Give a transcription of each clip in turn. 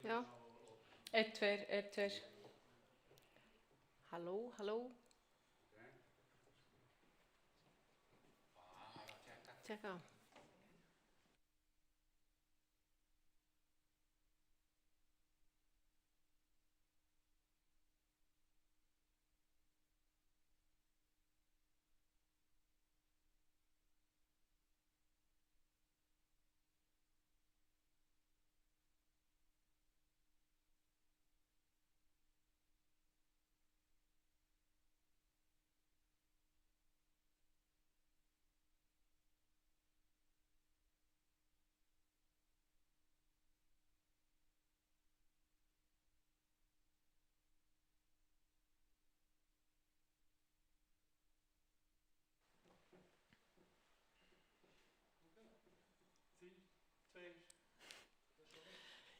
Já. 1, 2, 1, 2. Halló, halló. Tjekka.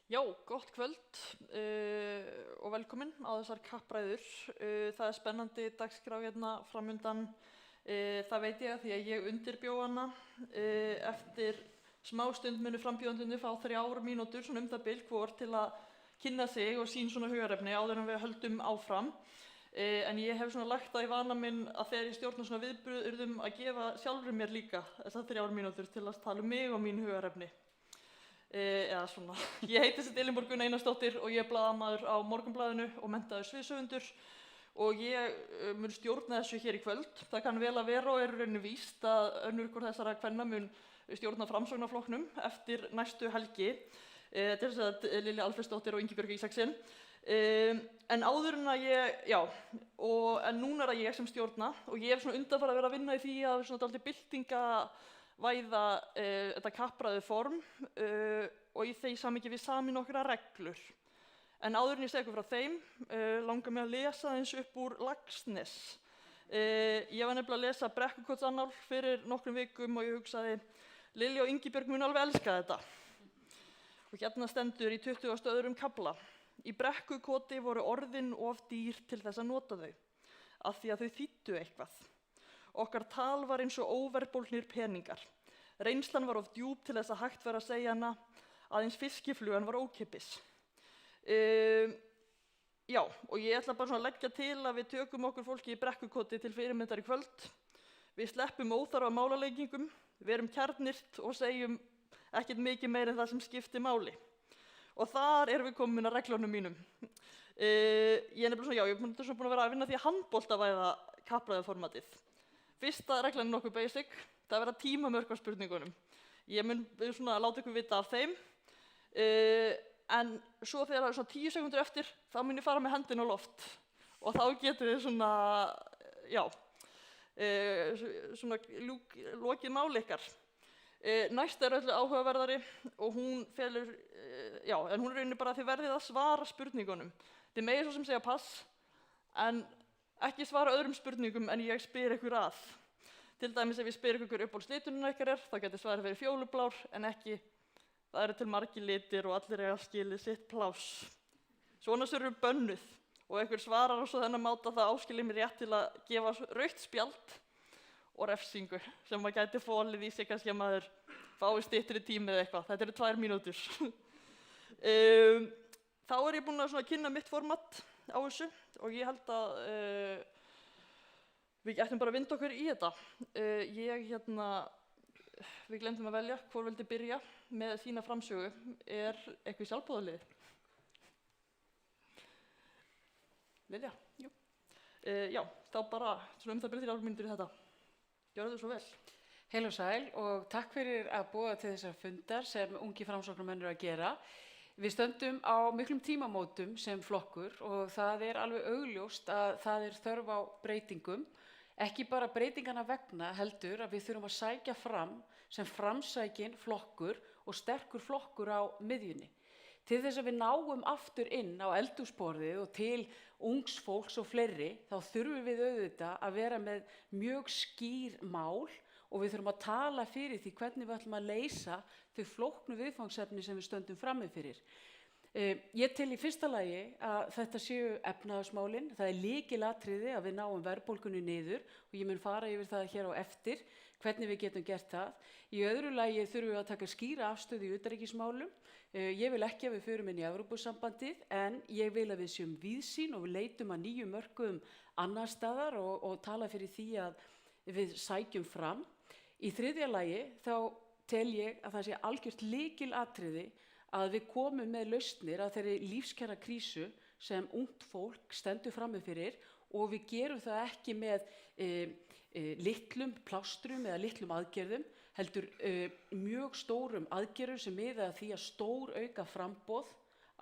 Já, gott kvöld og velkomin á þessar kappræður. Það er spennandi dagskrá hérna framundan. Það veit ég að því að ég undirbjó hana. Eftir smástund munu frambjóðendurnir fá 3 mínútur svona það bil hvor til að kynna sig og sín svona hugðarefni áður en við höldum áfram. En ég hef svona lagt það í vana minn að þegar ég stjórna svona viðburðum að gefa sjálfur mér líka þessar 3 mínútur til að tala mig og mín hugðarefni. Eða svona, ég heiti Elinborg Gunna Einarsdóttir og ég er blaðamaður á Morgunblaðinu og menntaður sviðshöfundur og ég mun stjórna þessu hér í kvöld. Það kann vel að vera og er rauninni víst að önnur hvort þessara kvenna mun stjórna Framsóknarflokknum eftir næstu helgi. Þetta er þess að Lilja Alfreðsdóttir og Ingibjörg Ísaksen. En áður en að en núna er það ég sem stjórna og ég hef svona undanfarið að vera að vinna í því að svona dálítið byltingavæða þetta kappræðu form og í því samhengi við sami nokkra reglur. En áður en ég segi ykkur frá þeim, langar mig að lesa eins upp úr Laxness. Ég var nefnilega að lesa Brekkukotsannál fyrir nokkrum vikum og ég hugsaði, Lilja og Ingibjörg mun alveg elska þetta. Og hérna stendur í 22. kafla. Í Brekkukoti voru orðin of dýr til þess að nota þau, af því að þau þýddu eitthvað. Okkar tal var eins og óverðbólgnir peningar. Reynslan var of djúp til þess að hægt var að segja hana aðeins fiskiflugan var ókeypis. Já, og ég ætla bara svona að leggja til að við tökum okkur fólki í Brekkukoti til fyrirmyndar í kvöld. Við sleppum óþarfa málaleggingum, verum kjarnyrt og segjum ekkert mikið meira en það sem skiptir máli. Og þar erum við komin að reglunum mínum. Ég er nefnilega svona, já, ég er búin að vera að vinna því að handboltavæða kappræðuformatið. Fyrsta reglan er nokkuð basic, það verða tímamörk á spurningunum. Ég mun svona láta ykkur vita af þeim, en svo þegar það er svona 10 sekúndur eftir, þá mun ég fara með hendina á loft. Og þá getur þið svona, já, svona lokið máli ykkar. Næst er öllu áhugaverðari og hún felur, já, en hún er rauninni bara að þið verðið að svara spurningunum. Þið megið svo sem segja pass, en ekki svara öðrum spurningum en ég spyr ykkur að. Til dæmis ef ég spyr ykkur upp á litunina ykkar þá getur svarið verið fjólublár en ekki, það eru til margir litir og allir eiga skilið sitt pláss. Svona sér eru bönnuð og ykkur svarar á svo þennan máta það áskilið mér rétt til að gefa rautt spjald og refsingu sem maður gæti fólið í sig kannski að maður fái styttri tími eða eitthvað. Þetta eru 2 mínútur. Þá er ég búin að svona kynna mitt format á þessu og ég held að við ættum bara að vinda okkur í þetta. Við glemdum að velja hvor vildi byrja með sína framsögu. Er eitthvað sjálfboðalið? Lilja? Jú. Já, þá bara svona það byrja 3 mínútur í þetta. Gjörðu þau svo vel. Heil og sæl og takk fyrir að boða til þessar fundar sem ungi framsóknarmenn eru að gera. Við stöndum á miklum tímamótum sem flokkur og það er alveg augljóst að það er þörf á breytingum. Ekki bara breytingana vegna heldur að við þurfum að sækja fram sem framsækin flokkur og sterkur flokkur á miðjunni. Til þess að við náum aftur inn á eldhúsborðið og til ungs fólks og fleiri, þá þurfum við auðvitað að vera með mjög skýr mál og við þurfum að tala fyrir því hvernig við ætlum að leysa þau flóknu viðfangsefni sem við stöndum frammi fyrir. Ég tel í fyrsta lagi að þetta séu efnahagsmálin. Það er lykilatriði að við náum verðbólgunni niður og ég mun fara yfir það hér á eftir hvernig við getum gert það. Í öðru lagi þurfum við að taka skýra afstöðu í utanríkismálum. Ég vil ekki að við förum inn í Evrópusambandið en ég vil að við séum víðsýn og við leitum að nýjum mörkuðum annar staðar og tala fyrir því að við sækjum fram. Í þriðja lagi þá tel ég að það sé algjört lykilatriði að við komum með lausnir að þeirri lífskjara krísu sem ungt fólk stendur frammi fyrir og við gerum það ekki með litlum plástrum eða litlum aðgerðum, heldur mjög stórum aðgerðum sem miða að því að stórauka framboð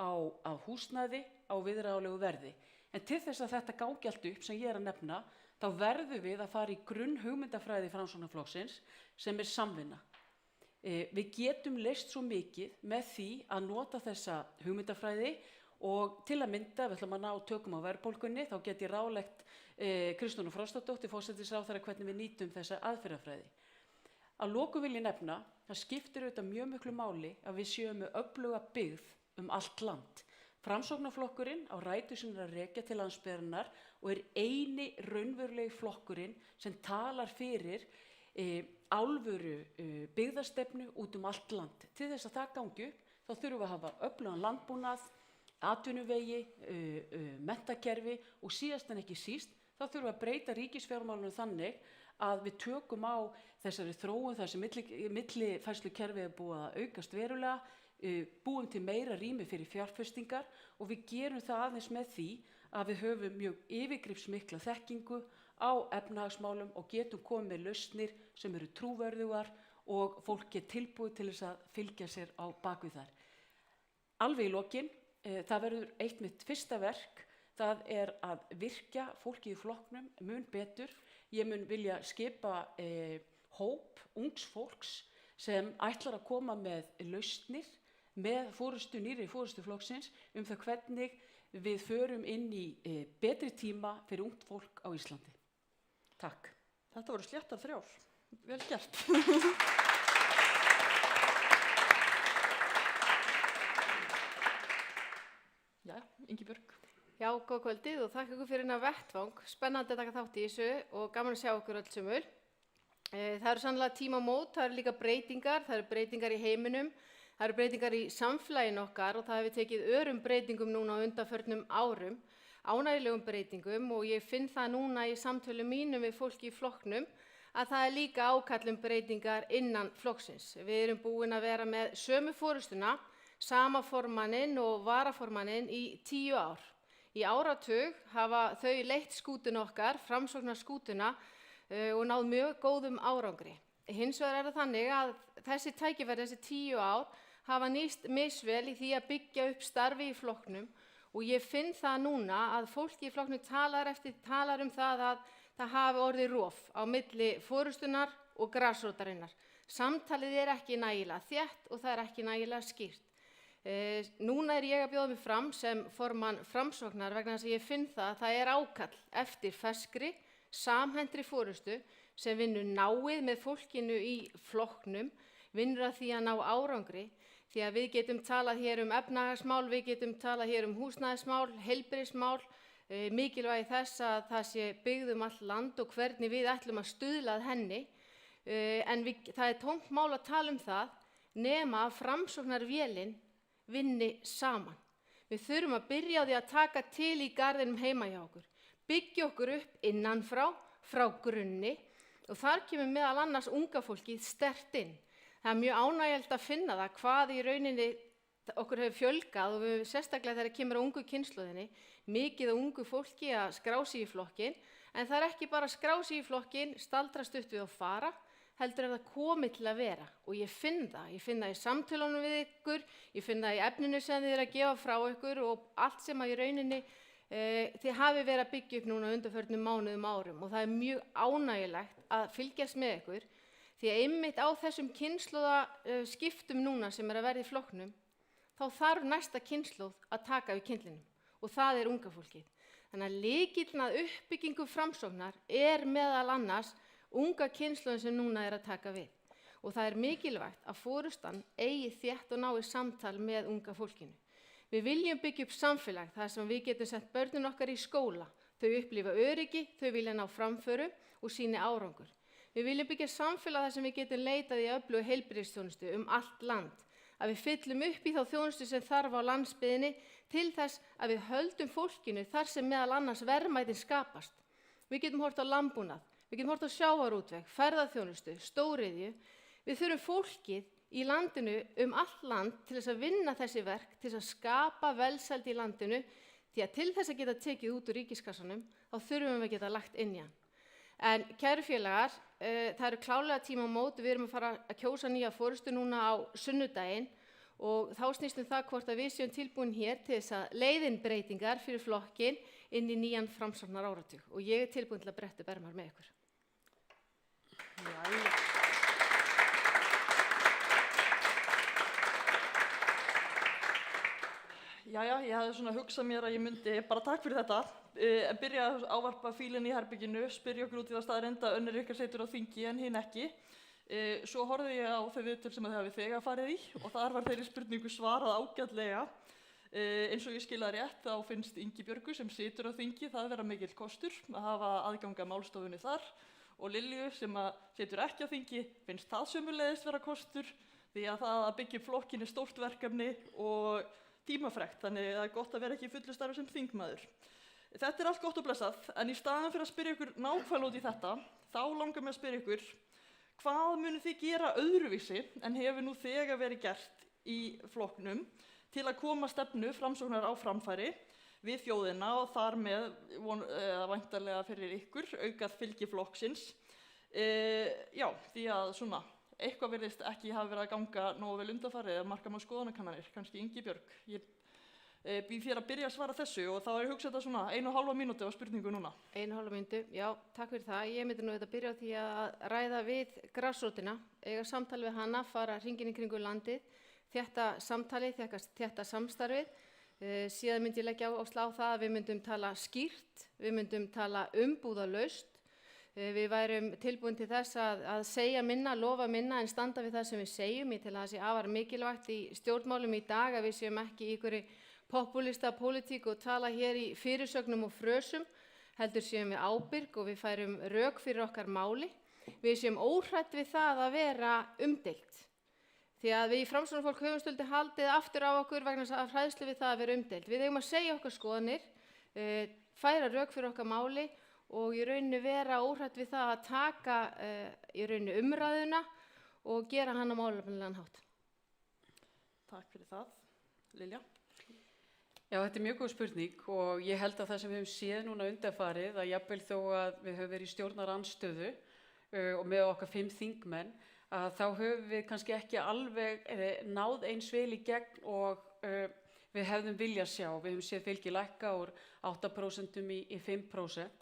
á húsnæði á viðráðanlegu verði. En til þess að þetta gangi allt upp sem ég er að nefna, þá verðum við að fara í grunnhugmyndafræði Framsóknarflokksins sem er samvinna. Við getum leyst svo mikið með því að nota þessa hugmyndafræði og til að mynda, við ætlum að ná tökum á verðbólgunni, þá get ég ráðlegt Kristrúnu Frostadóttur, forsætisráðherra, hvernig við nýtum þessa aðferðafræði. Að lokum vil ég nefna, það skiptir auðvitað mjög miklu máli að við séum með öfluga byggð allt land. Framsóknarflokkurinn á rætur sinnar að rekja til landsbyggðarinnar og er eini raunverulegi flokkurinn sem talar fyrir alvöru byggðastefnu út allt land. Til þess að það gangi upp, þá þurfum við að hafa öflugan landbúnað, atvinnuvegi, menntakerfi og síðast en ekki síst, þá þurfum við að breyta ríkisfjármálunum þannig að við tökum á þessari þróun þar sem millifærslukerfið er búið að aukast verulega, búum til meira rými fyrir fjárfestingar og við gerum það aðeins með því að við höfum mjög yfirgripsmikla þekkingu á efnahagsmálum og getum komið með lausnir sem eru trúverðugar og fólk er tilbúið til þess að fylgja sér á bakvið þær. Alveg í lokin, það verður eitt mitt fyrsta verk, það er að virkja fólkið í flokknum mun betur. Ég mun vilja skipa hóp ungs fólks sem ætlar að koma með lausnir með nýrri forystu flokksins það hvernig við förum inn í betri tíma fyrir ungt fólk á Íslandi. Takk. Þetta voru sléttar 3. Vel gert. Já, Ingibjörg. Já, góð kvöldið og þakka ykkur fyrir hérna vettvang. Spennandi að taka þátt í þessu og gaman að sjá ykkur öll sömul. Það eru sannlega tímamót, það eru líka breytingar, það eru breytingar í heiminum, það eru breytingar í samfélaginu okkar og það hefur tekið örum breytingum núna á undanförnum árum, ánægjulegum breytingum og ég finn það núna í samtölum mínum við fólki í flokknum að það er líka ákall breytingar innan flokksins. Við erum búin að vera með sömu forystuna, sama formanninn og varaformanninn í 10 ár. Í áratug hafa þau leitt skútuna okkar, Framsóknarskútuna, og náð mjög góðum árangri. Hins vegar er það þannig að þessi tækifæri, þessi 10 ár, hafa nýst misvel í því að byggja upp starfi í flokknum og ég finn það núna að fólki í flokknum talar um það að það hafi orðið rof á milli forystunar og grasrótarinnar. Samtalið er ekki nægilega þétt og það er ekki nægilega skýrt. Núna er ég að bjóða mig fram sem formann Framsóknar vegna þess að ég finn það að það er ákall eftir ferskri, samhentri forystu sem vinnur náið með fólkinu í flokknum, vinnur að því að ná árangri, því að við getum talað hér efnahagsmál, við getum talað hér húsnæðismál, heilbrigðismál, mikilvægi þess að það sé byggð allt land og hvernig við ætlum að stuðla að henni, en það er tómt mál að tala það nema að Framsóknarvélin vinni saman. Við þurfum að byrja á því að taka til í garðinum heima hjá okkur, byggja okkur upp innanfrá, frá grunni og þar kemur meðal annars unga fólkið sterkt inn. Það er mjög ánægjulegt að finna það hvað í rauninni okkur hefur fjölgað og við sérstaklega þegar kemur á ungu kynslóðinni, mikið á ungu fólki að skrá sig í flokkinn, en það er ekki bara að skrá sig í flokkinn, staldra stutt við að fara, heldur er það komið til að vera og ég finn það í samtölunum við ykkur, ég finn það í efninu sem þið eru að gefa frá ykkur og allt sem að í rauninni þið hafi verið að byggja upp núna undanförnum mánuðum árum og það er mjög ánægjulegt að fylgjast með ykkur því að einmitt á þessum kynslóðaskiptum núna sem er að verða í flokknum þá þarf næsta kynslóð að taka við kyndlinum og það er unga fólkið. Þannig að lykillinn að uppbyggingu Framsóknar er meðal annars unga kynslóðin sem núna er að taka við og það er mikilvægt að forystan eigi þétt og nái samtal með unga fólkinu. Við viljum byggja upp samfélag þar sem við getum sett börnin okkar í skóla. Þau upplifa öryggi, þau vilja ná framförum og sýni árangur. Við viljum byggja samfélag þar sem við getum leitað í öflugu heilbrigðisþjónustu allt land. Að við fyllum upp í þá þjónustu sem þarf á landsbyggðinni til þess að við höldum fólkinu þar sem meðal annars verðmætin skapast. Við getum hort á landbúnað, við getum hort á sjávarútveg, ferðaþjónustu, stóriðju. Við þurfum fólkið í landinu allt land til þess að vinna þessi verk, til þess að skapa velsæld í landinu, því að til þess að geta tekið út úr ríkiskassanum, þá þurfum við að geta lagt inn í hann. En kæru félagar, það eru klárlega tímamót, við erum að fara að kjósa nýja forystu núna á sunnudaginn og þá snýst það hvort að við séum tilbúin hér til þess að leiðin breytingar fyrir flokkinn inn í nýjan framsóknar áratug og ég tilbúin til að bretta upp ermar með ykkur. Jæja, ég hafði svona hugsað mér að ég myndi bara takk fyrir þetta, byrja að ávarpa fílinn í herbygginu, spyrja okkur út í það staðreynd að önnur ykkar situr á þingi en hinn ekki. Svo horfði ég á þau viðtöl sem þið hafið þegar farið í og þar var þeirri spurningu svarað ágætlega. Eins og ég skil það rétt þá finnst Ingibjörgu sem situr á þingi það vera mikill kostur að hafa aðgang að málstofunni þar og Lilju sem situr ekki á þingi finnst það sömuleiðis vera kostur því að það að byggja upp flokkinn er stórt verkefni og tímafrekt, þannig að það er gott að vera ekki í fullu starfi sem þingmaður. Þetta er allt gott og blessað, en í staðan fyrir að spyrja ykkur nákvæmlega út í þetta, þá langar mig að spyrja ykkur, hvað munið þið gera öðruvísi en hefur nú þegar verið gert í flokknum til að koma stefnu framsóknar á framfæri við þjóðina og þar með væntanlega fyrir ykkur, aukað fylgi flokksins. Já, því að svona, eitthvað virðist ekki hafa verið að ganga nógu vel undanfarið eða marka má skoðanakannanir, kannski Ingibjörg. Ég býð þér að byrja að svara þessu og þá er ég hugsað þetta svona 1,5 mínútu á spurningu núna. 1,5 mínútu, já, takk fyrir það. Ég myndi nú þetta byrja á því að ræða við grasrótina, eiga samtali við hana, fara hringinn í kringum landið, þétta samtalið, þétta samstarfið. Síðan myndi ég leggja áherslu á það að við myndum tala skýrt, við myndum tala umbúðalaust. Við værum tilbúin til þess að segja minna, lofa minna en standa við það sem við segjum. Ég tel að það sé afar mikilvægt í stjórnmálum í dag að við séum ekki í einhverri popúlista pólitík og tala hér í fyrirsögnum og frösum, heldur séum við ábyrg og við færum rök fyrir okkar máli. Við séum óhrædd við það að vera umdeilt. Því að við í Framsóknarfólk höfum stundum haldið aftur á okkur vegna af hræðslu við það að vera umdeilt. Við eigum að segja okkar skoðanir, færa rök fyrir okkar máli og í rauninni vera óhrædd við það að taka í rauninni umræðuna og gera hann á málefnalegan hátt. Takk fyrir það. Lilja? Já, þetta er mjög góð spurning og ég held að það sem við höfum séð núna undanfarið að jafnvel þó að við höfum verið í stjórnarandstöðu og með okkar 5 þingmenn að þá höfum við kannski ekki alveg náð eins vel í gegn og við hefðum viljað sjá. Við höfum séð fylgi lækka úr 8% í 5%.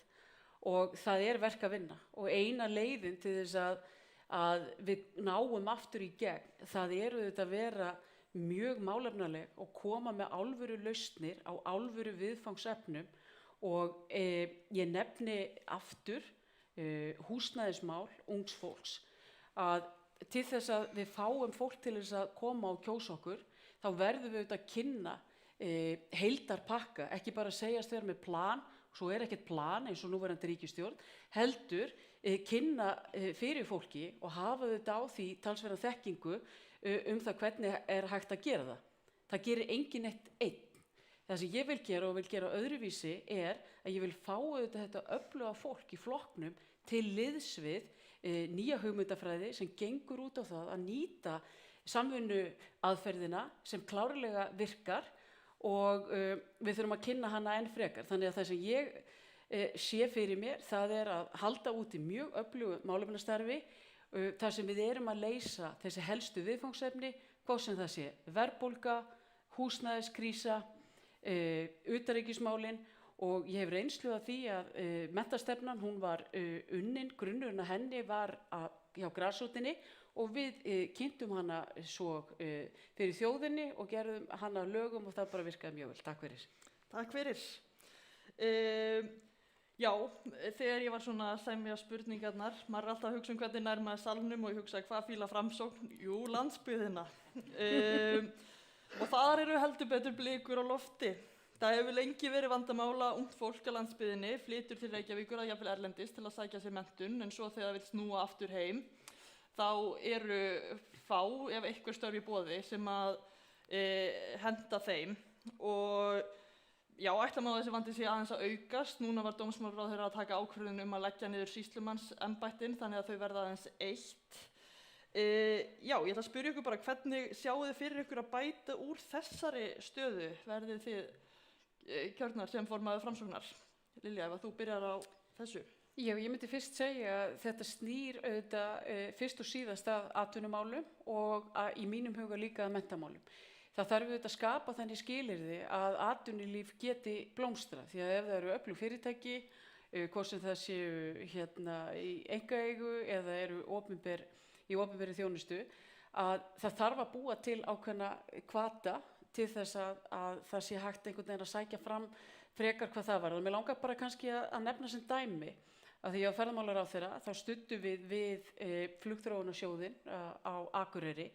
Og það er verk að vinna og eina leiðin til þess að við náum aftur í gegn, það eru þetta að vera mjög málefnaleg og koma með alvöru lausnir á alvöru viðfangsefnum og ég nefni aftur húsnæðismál ungs fólks að til þess að við fáum fólk til þess að koma og kjósa okkur þá verðum við auðvitað að kynna heildarpakka, ekki bara segjast vera með plan. Svo er ekkert plan eins og núverandi ríkisstjórn, heldur kynna fyrir fólki og hafa þetta á því talsverða þekkingu það hvernig er hægt að gera það. Það gerir enginn einn. Það sem ég vil gera og vil gera öðruvísi er að ég vil fá þetta öfluga fólk í flokknum til liðs við nýja hugmyndafræði sem gengur út á það að nýta samvinnu aðferðina sem klárlega virkar og við þurfum að kynna hana enn frekar. Þannig að það sem ég sé fyrir mér, það er að halda úti mjög öflugu málefnastarfi þar sem við erum að leysa þessi helstu viðfangsefni, hvað sem það sé verðbólga, húsnæðiskrísa, utanríkismálin og ég hef reynslu af því að menntastefnan, hún var unnin, grunnurinn að henni var hjá grasrótinni og við kynntum hana svo fyrir þjóðinni og gerðum hana lögum og það bara virkaði mjög vel. Takk fyrir. Takk fyrir. Já, þegar ég var svona að semja spurningarnar, maður er alltaf að hugsa hvernig nær maður salnum og ég hugsaði hvað fíla Framsókn? Jú, landsbyggðina. Og þar eru heldur betur blikur á lofti. Það hefur lengi verið vandamála ungt fólk á landsbyggðinni flytur til Reykjavíkur að jafnvel erlendis til að sækja sér menntun, en svo þegar það vill snúa aftur heim, þá eru fá, ef einhver störf í boði, sem að henta þeim. Og já, ætla má þessi vandi sé aðeins að aukast. Núna var dómsmálaráðherra að taka ákvörðun að leggja niður sýslumannsembættin, þannig að þau verða aðeins 1. Já, ég ætla að spyrja ykkur bara, hvernig sjáu þið fyrir ykkur að bæta úr þessari stöðu? Verðið þið kjörnar sem formaður Framsóknar? Lilja, ef að þú byrjar á þessu. Já, ég myndi fyrst segja að þetta snýr auðvitað fyrst og síðast að atvinnumálum og í mínum huga líka að menntamálum. Það þarf auðvitað að skapa þannig skilyrði að atvinnulíf geti blómstrað, því að ef það eru öflug fyrirtæki, hvort sem það séu í einkaeigu eða eru í opinberri þjónustu, að það þarf að búa til ákveðna hvata til þess að það sé hægt einhvern veginn að sækja fram frekar hvað það var. Mér langar bara kannski að nefna sem dæmi að því ég var ferðamálaráðherra, þá studdum við flugþróunarsjóðinn á Akureyri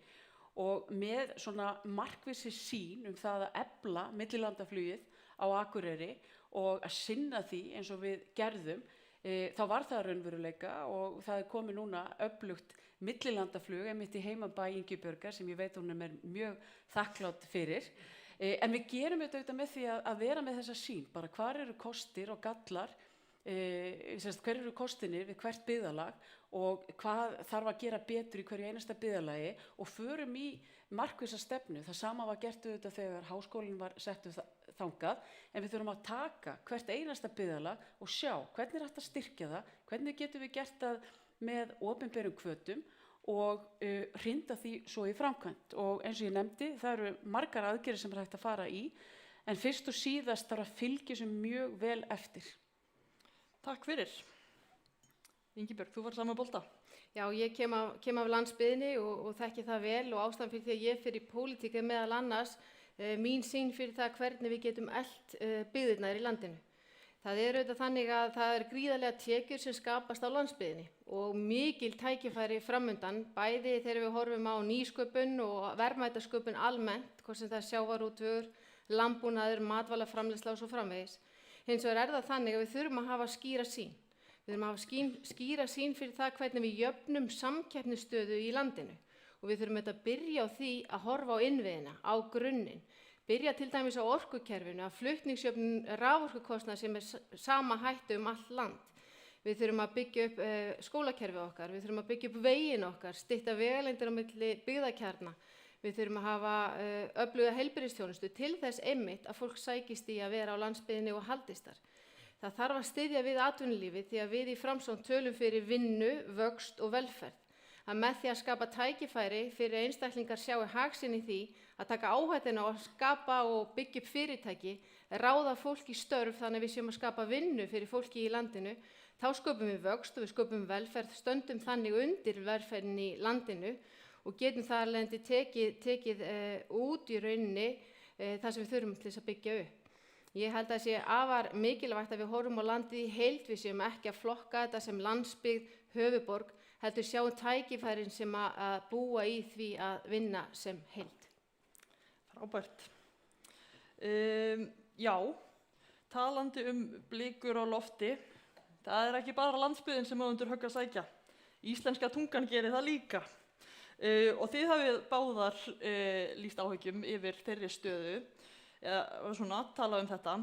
og með svona markvissi sýn það að efla millilandaflugið á Akureyri og að sinna því eins og við gerðum, þá var það raunveruleika og það komið núna öflugt millilandaflug einmitt í heimabæ Ingibjörgar sem ég veit hún er mjög þakklát fyrir. En við gerum þetta auðvitað með því að vera með þessa sýn, bara hvar eru kostir og gallar, hver eru kostinir við hvert byggðarlag og hvað þarf að gera betur í hverju einasta byggðarlagi og förum í markvissa stefnu. Það sama var gert auðvitað þegar háskólinn var settur þangað, en við þurfum að taka hvert einasta byggðarlag og sjá hvernig er hægt að styrkja það, hvernig getum við gert það með opinberum hvötum og hrinda því svo í framkvæmt. Og eins og ég nefndi, það eru margar aðgerðir sem er hægt að fara í, en fyrst og síðast þarf að fylgja þessu mjög vel eftir. Takk fyrir. Ingibjörg, þú var saman bolta. Já, ég kem af landsbyggðinni og þekki það vel og ástæðan fyrir því að ég fer í pólitík er meðal annars mín sýn fyrir það hvernig við getum elt byggðirnar í landinu. Það er auðvitað þannig að það er gríðarlega tekjur sem skapast á landsbyggðinni og mikil tækifæri framundan, bæði þegar við horfum á nýsköpun og verðmætasköpun almennt, hvort sem það er sjávarútvegur, landbúnaður, matvælaframleiðsla og svo framvegis. Hins vegar er það þannig að við þurfum að hafa skýra sýn. Við þurfum að hafa skýra sýn fyrir það hvernig við jöfnum samkeppnisstöðu í landinu og við þurfum að byrja á því að horfa á innviðina, á grunninn. Byrja til dæmis á orkukerfinu, að flutningsjöfnun raforkukostnað sem er sama hættu allt land. Við þurfum að byggja upp skólakerfið okkar, við þurfum að byggja upp veginn okkar, stytta vegalengdir á milli byggðakjarna. Við þurfum að hafa öfluga heilbrigðisþjónustu til þess einmitt að fólk sækist í að vera á landsbyggðinni og haldist þar. Það þarf að styðja við atvinnulífið því að við í Framsókn tölum fyrir vinnu, vöxt og velferð. Að með því að skapa tækifæri fyrir einstaklingar sjáu hag sinn í því að taka áhættuna og skapa og byggja upp fyrirtæki, ráða fólk í störf þannig að við séum að skapa vinnu fyrir fólki í landinu, þá sköpum við vöxt og við sköpum velferð, stöndum þannig undir velferðin í landinu og getum þar lendi tekið út í rauninni það sem við þurfum til þess að byggja upp. Ég held að það sé afar mikilvægt að við horfum á landið í heild, við séum ekki að flokka þetta sem landsbyggð, höfuðborg, heldur sjáum tækifærin sem að búa í því að vinna sem heild. Frábært. Já, talandi blikur á lofti, það er ekki bara landsbyggðin sem á undir högg að sækja. Íslenska tungan gerir það líka. Og þið hafið báðar lýst áhyggjum yfir þeirri stöðu, eða svona, talað þetta.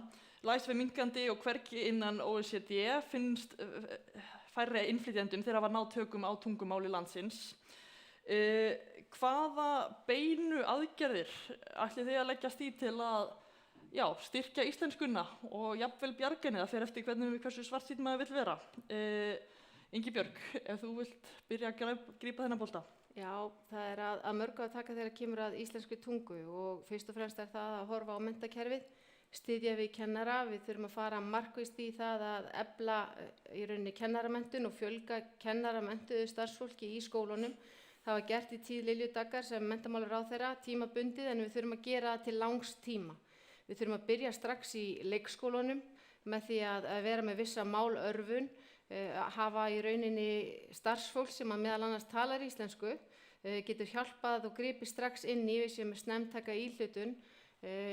Lægst við minnkandi og hvergi innan OECD finnst færri innflytjendum þegar var náð tökum á tungumáli landsins. Hvaða beinu aðgerðir ætlið þið að leggjast í til að styrkja íslenskuna og jafnvel bjargani, það fer eftir hversu svartsýnn maður vill vera. Ingibjörg, ef þú vilt byrja að grípa þennan bolta. Já, það er að mörgu að taka þegar kemur að íslenskri tungu og fyrst og fremst er það að horfa á menntakerfið, styðja við kennara, við þurfum að fara markvisst í það að efla í rauninni kennaramenntun og fjölga kennaramenntuðu starfsfólki í skólunum. Það var gert í tíð Lilju Daggar sem menntamálaráðherra tímabundið en við þurfum að gera það til langs tíma. Við þurfum að byrja strax í leikskólunum með því að vera með vissa málörfun, hafa í rauninni starfsfólk sem að meðal annars talar íslensku, getur hjálpað og gripið strax inn í við sem snemmtaka íhlutun,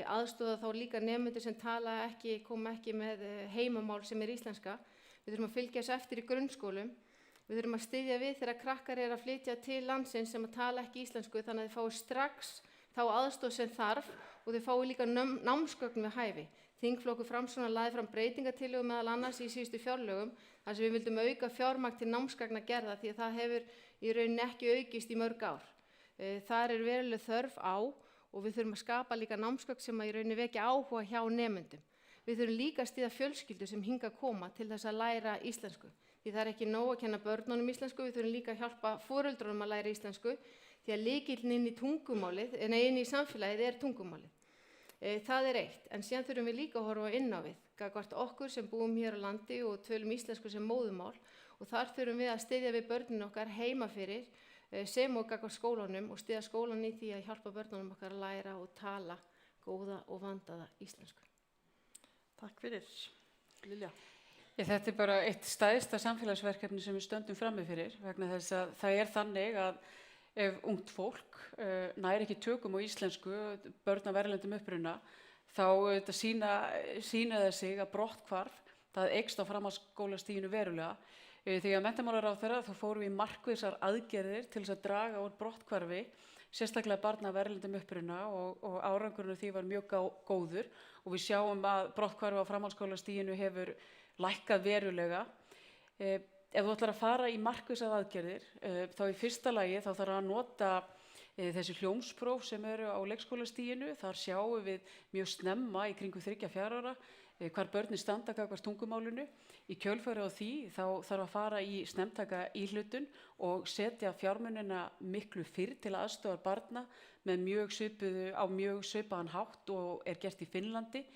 aðstoða þá líka nemendur sem koma ekki með heimamál sem íslenska. Við þurfum að fylgja þessu eftir í grunnskólum. Við þurfum að styðja við þegar krakkar að flytja til landsins sem tala ekki íslensku, þannig að þeir fái strax þá aðstoð sem þarf og þeir fái líka námsgögn við hæfi. Þingflokkur Framsóknar lagði fram breytingatillögu meðal annars í síðustu fjárlögum þar sem við vildum auka fjármagn til námsgagnagerða því að það hefur í rauninni ekki aukist í mörg ár. Þar veruleg þörf á og við þurfum að skapa líka námsgögn sem í rauninni vekja áhuga hjá nemendum. Við þurfum líka að styðja fjölskyldur sem hingað koma til þess að læra íslensku. Því það ekki nóg að kenna börnunum íslensku, við þurfum líka að hjálpa foreldrunum að læra íslensku því að lykillinn inn í tungumálið, inn í samfélagið tungumálið. Það eitt, en síðan þurfum við líka að horfa inn á við, gagnvart okkur sem búum hér á landi og tölum íslensku sem móðurmál og þar þurfum við að styðja við börnin okkar heima fyrir sem og gagnvart skólanum og styðja skólan í því að hjálpa börnunum okkar að læra og tala góða og vandaða íslensku. Takk fyrir. Lilja. Þetta bara eitt stærsta samfélagsverkefni sem við stöndum frammi fyrir vegna þess að það þannig að ef ungt fólk nær ekki tökum á íslensku, börn af erlendum uppruna, þá sýna það sig að brotthvarf, það eykst á framhaldsskólastiginu verulega. Þegar menntamálaráðherra þá fórum við markvissar aðgerðir til þess að draga úr brotthvarfi, sérstaklega barna af erlendum uppruna og árangurinn af því var mjög góður og við sjáum að brotthvarfi á framhaldsskólastiginu hefur lækkað verulega. Ef þú ætlar að fara í markvissar aðgerðir, þá í fyrsta lagi þá þarf að nota þessi hljómspróf sem eru á leikskólastiginu. Þar sjáum við mjög snemma í kringum 3-4 ára hvar börnin standa gagnvart tungumálinu. Í kjölfarið á því þá þarf að fara í snemmtaka íhlutun og setja fjármunina miklu fyrr til aðstoðar barna með mjög svipaðan hátt og gert í Finnlandi.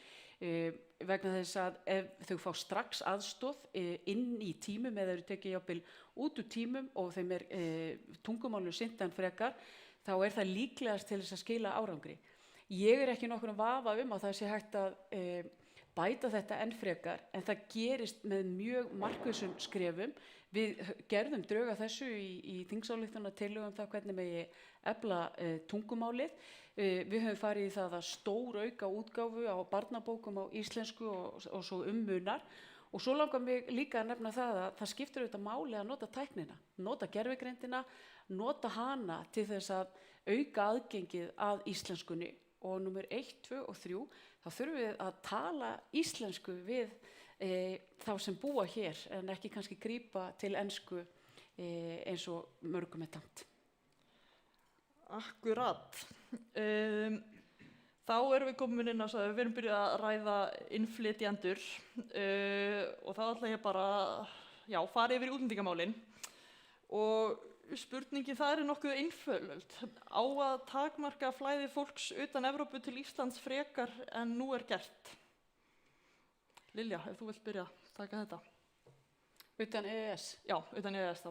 Vegna þess að ef þau fá strax aðstoð inn í tímum eða eru tekið jafnvel út úr tímum og þeim tungumálinu sinnt en frekar, þá það líklegast til þess að skila árangri. Ég ekki nokkurn vafa að það sé hægt að bæta þetta enn frekar, en það gerist með mjög markvissum skrefum. Við gerðum drög að þessu í þingsályktunartillögu það hvernig megi efla tungumálið. Við höfum farið í það að stórauka útgáfu á barnabókum á íslensku og svo munar. Og svo langar mig líka að nefna það að það skiptir auðvitað máli að nota tæknina, nota gervigreindina, nota hana til þess að auka aðgengið að íslenskunni. Og númer 1, 2 og 3, þá þurfum við að tala íslensku við þá sem búa hér en ekki kannski grípa til ensku eins og mörgum tamt. Akkurat. Þá erum við komin inn á að við erum byrjað að ræða innflytjendur og þá ætla ég bara að fara yfir í útlendingamálin og spurningin það nokkuð einföld. Á að takmarka flæði fólks utan Evrópu til Íslands frekar en nú gert? Lilja, ef þú vilt byrja að taka þetta. Utan EES? Já, utan EES þá.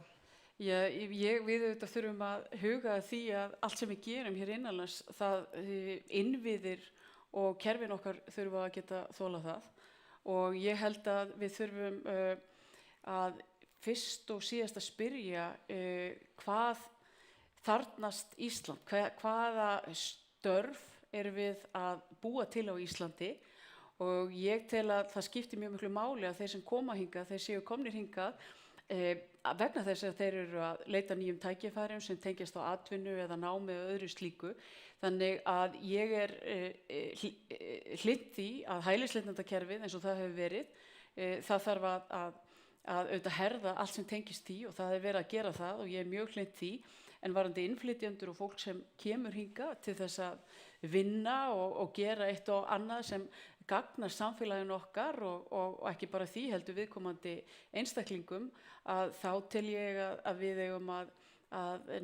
Við auðvitað þurfum að huga að því að allt sem við gerum hér innanlands, það innviðir og kerfin okkar þurfa að geta þolað það. Og ég held að við þurfum að fyrst og síðast að spyrja hvað þarfnast Ísland, hvaða störf við að búa til á Íslandi og ég tel að það skiptir mjög miklu máli að þeir sem koma hingað, þeir séu komnir hingað vegna þess að þeir eru að leita nýjum tækifærum sem tengjast á atvinnu eða námi eða öðru slíku. Þannig að ég hlynnt því að hælisleitendakerfið eins og það hefur verið, það þarf að auðvitað herða allt sem tengist því og það verið að gera það og ég mjög hlynnt því. En varðandi innflytjendur og fólk sem kemur hingað til þess að vinna og gera eitt og annað sem gagnar samfélaginu okkar og ekki bara því heldur viðkomandi einstaklingum, að þá tel ég að við eigum að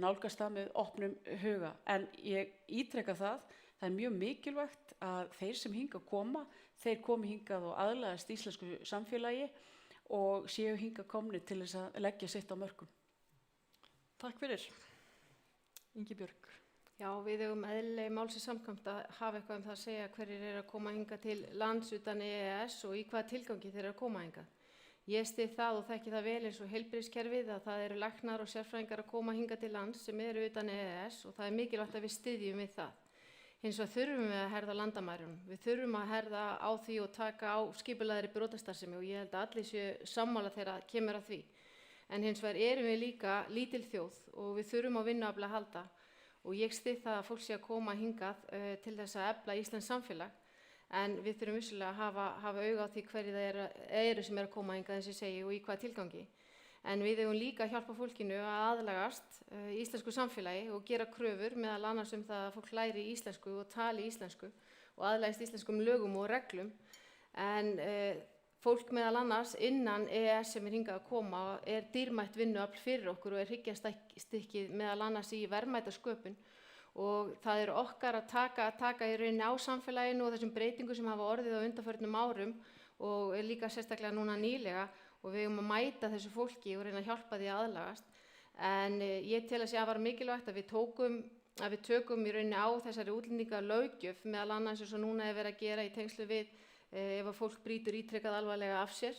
nálgast það með opnum huga. En ég ítreka það mjög mikilvægt að þeir sem hingað koma, þeir komi hingað og aðlagast íslensku samfélagi og séu hingað komnir til þess að leggja sitt á mörkum. Takk fyrir. Ingibjörg. Já, við eigum eðlilega málsins samkvæmt að hafa eitthvað það að segja hverjir að koma hingað til lands utan EES og í hvaða tilgangi þeir að koma hingað. Ég styð það og þekki það vel eins og heilbrigðiskerfið að það eru læknar og sérfræðingar að koma hingað til lands sem eru utan EES og það er mikilvægt að við styðjum við það. Hins vegar þurfum við að herða landamærunum. Við þurfum að herða á því og taka á skipulagðri brotastarfsemi og ég held að allir séu sammála þegar kemur að því. En hins vegar erum við líka lítil þjóð og við þurfum á vinnuafli að halda og ég styð það að fólk sé að koma hingað til þess að efla íslenskt samfélag. En við þurfum vissulega að hafa auga á því hverju það eru sem að koma hingað eins og ég segi og í hvaða tilgangi. En við eigum líka að hjálpa fólkinu að aðlagast íslensku samfélagi og gera kröfur meðal annars það að fólk læri íslensku og tali íslensku og aðlagist íslenskum lögum og reglum. En fólk meðal annars innan EES sem hingað að koma dýrmætt vinnuafl fyrir okkur og hryggjarstykkið meðal annars í verðmætasköpun. Og það okkar að taka í rauninni á samfélaginu og þessum breytingum sem hafa orðið á undanförnum árum og líka sérstaklega núna nýlega og við eigum að mæta þessu fólki og reyna að hjálpa því að aðlagast. En ég tel að sé afar mikilvægt að við tökum í rauninni á þessari útlendingalöggjöf meðal annars eins og núna verið að gera í tengslu við ef að fólk brýtur ítrekað alvarlega af sér.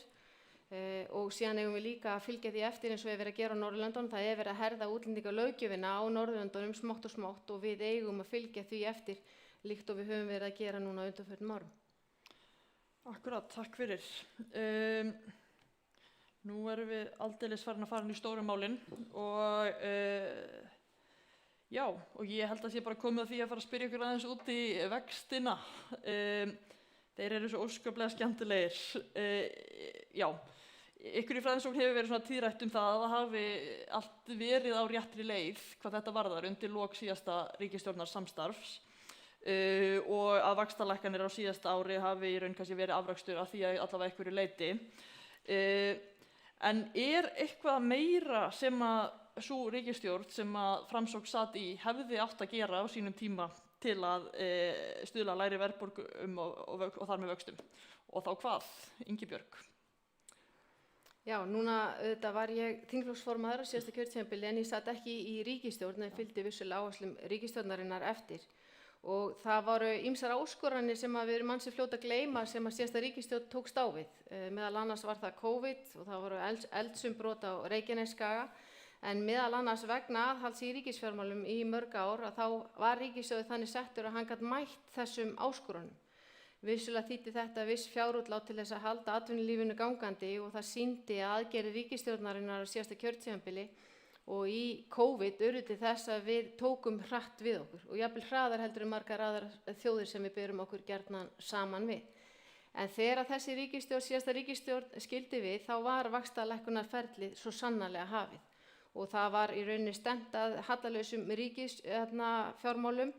Og síðan eigum við líka að fylgja því eftir eins og verið að gera á Norðurlöndunum. Það verið að herða útlendingalöggjöfina á Norðurlöndunum smátt og smátt og við eigum að fylgja því eftir líkt og við höfum verið að gera núna á undanförnum árum. Akkurat, takk fyrir. Nú erum við aldeilis farin að fara inn í stóru málin og já, og ég held að sé bara komið að því að fara að spyrja ykkur aðeins út í vextina. Þeir eru svo óskaplega skemmtilegir. Já. Ykkur í fræðsókn hefur verið svona tíðrætt það að það hafi allt verið á réttri leið hvað þetta varðar undir lok síðasta ríkisstjórnar samstarfs og að vaxtalækkanir á síðasta ári hafi í raun kannski verið afrakstur af því að allavega einhverju leyti. En eitthvað meira sem að sú ríkisstjórn sem að Framsókn sat í hefði átt að gera á sínum tíma til að stuðla að lægri verðbólgu og þar með vöxtum? Og þá hvað, Ingibjörg? Já, núna auðvitað var ég þingflokksformaður á síðasta kjörtímabili en ég sat ekki í ríkisstjórn en fylgdi vissulega áherslum ríkisstjórnarinnar eftir. Og það voru ýmsar áskoranir sem við erum ansi fljót að gleyma sem að síðasta ríkisstjórn tókst á við. Meðal annars var það COVID og það voru eldsumbrot á Reykjanesskaga en meðal annars vegna aðhalds í ríkisfjármálum í mörg ár að þá var ríkissjóður þannig settur að hann gat mætt þessum áskorunum. Vissulega þýddi þetta viss fjárútlát til þess að halda atvinnulífinu gangandi og það sýndi að aðgerðir ríkisstjórnarinnar á síðasta kjörtímabili og í COVID urðu til þess að við tókum hratt við okkur og jafnvel hraðar heldur en margar aðrar þjóðir sem við berum okkur gjarnan saman við. En þegar þessi síðasta ríkisstjórn skildi við þá var vaxtalækkunarferlið svo sannarlega hafið og það var í rauninni stefnt að hallalausum ríkisfjármálum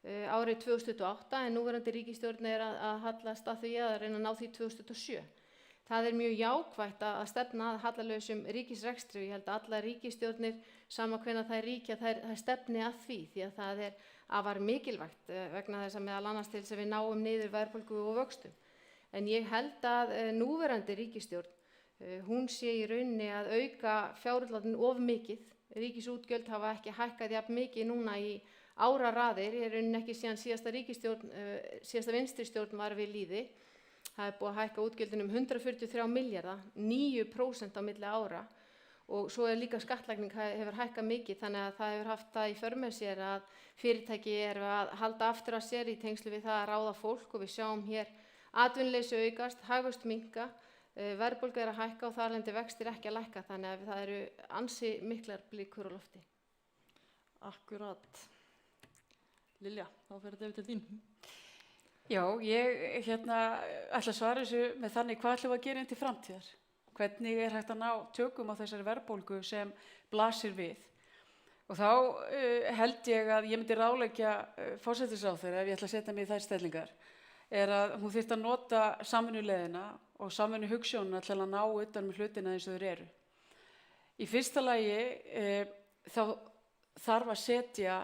árið 2008 en núverandi ríkisstjórn að hallast að því að reyna að ná því 2007. Það mjög jákvætt að stefna að hallalausum ríkisrekstri og ég held að allar ríkisstjórnir sama hvenær þær ríkja þær stefni að því að það afar mikilvægt vegna þess að meðal annars til þess að við náum niður verðbólgu og vöxtum. En ég held að núverandi ríkisstjórn hún sé í rauninni að auka fjárútlátin of mikið. Ríkisútgjöld hafa ekki hækkað jafn mikið núna í áraraðir, ég rauninni ekki síðan síðasta vinstristjórn var við lýði. Það búið að hækka útgjöldin 143 milljarða, 9% á milli ára og svo líka skattlagning hefur hækkað mikið þannig að það hefur haft það í för með sér að fyrirtæki eru að halda aftur af sér í tengslu við það að ráða fólk og við sjáum hér atvinnuleysi aukast, hagvöxt minnka, verðbólga að hækka og þar af leiðandi vextir ekki að lækka þannig að það eru ansi miklar blikur á lofti. Akkurat. Lilja, þá fer þetta yfir til þín. Já, ég ætla að svara þessu með þannig hvað ætlum við að gera inn til framtíðar? Hvernig hægt að ná tökum á þessari verðbólgu sem blasir við? Og þá held ég að ég myndi ráðleggja forsætisráðherra ef ég ætla að setja mig í þær stellingar að hún þyrfti að nota samvinnuleiðina og samvinnuhugsjónina til að ná utan með hlutina eins og þeir eru. Í fyrsta lagi þá þarf að setja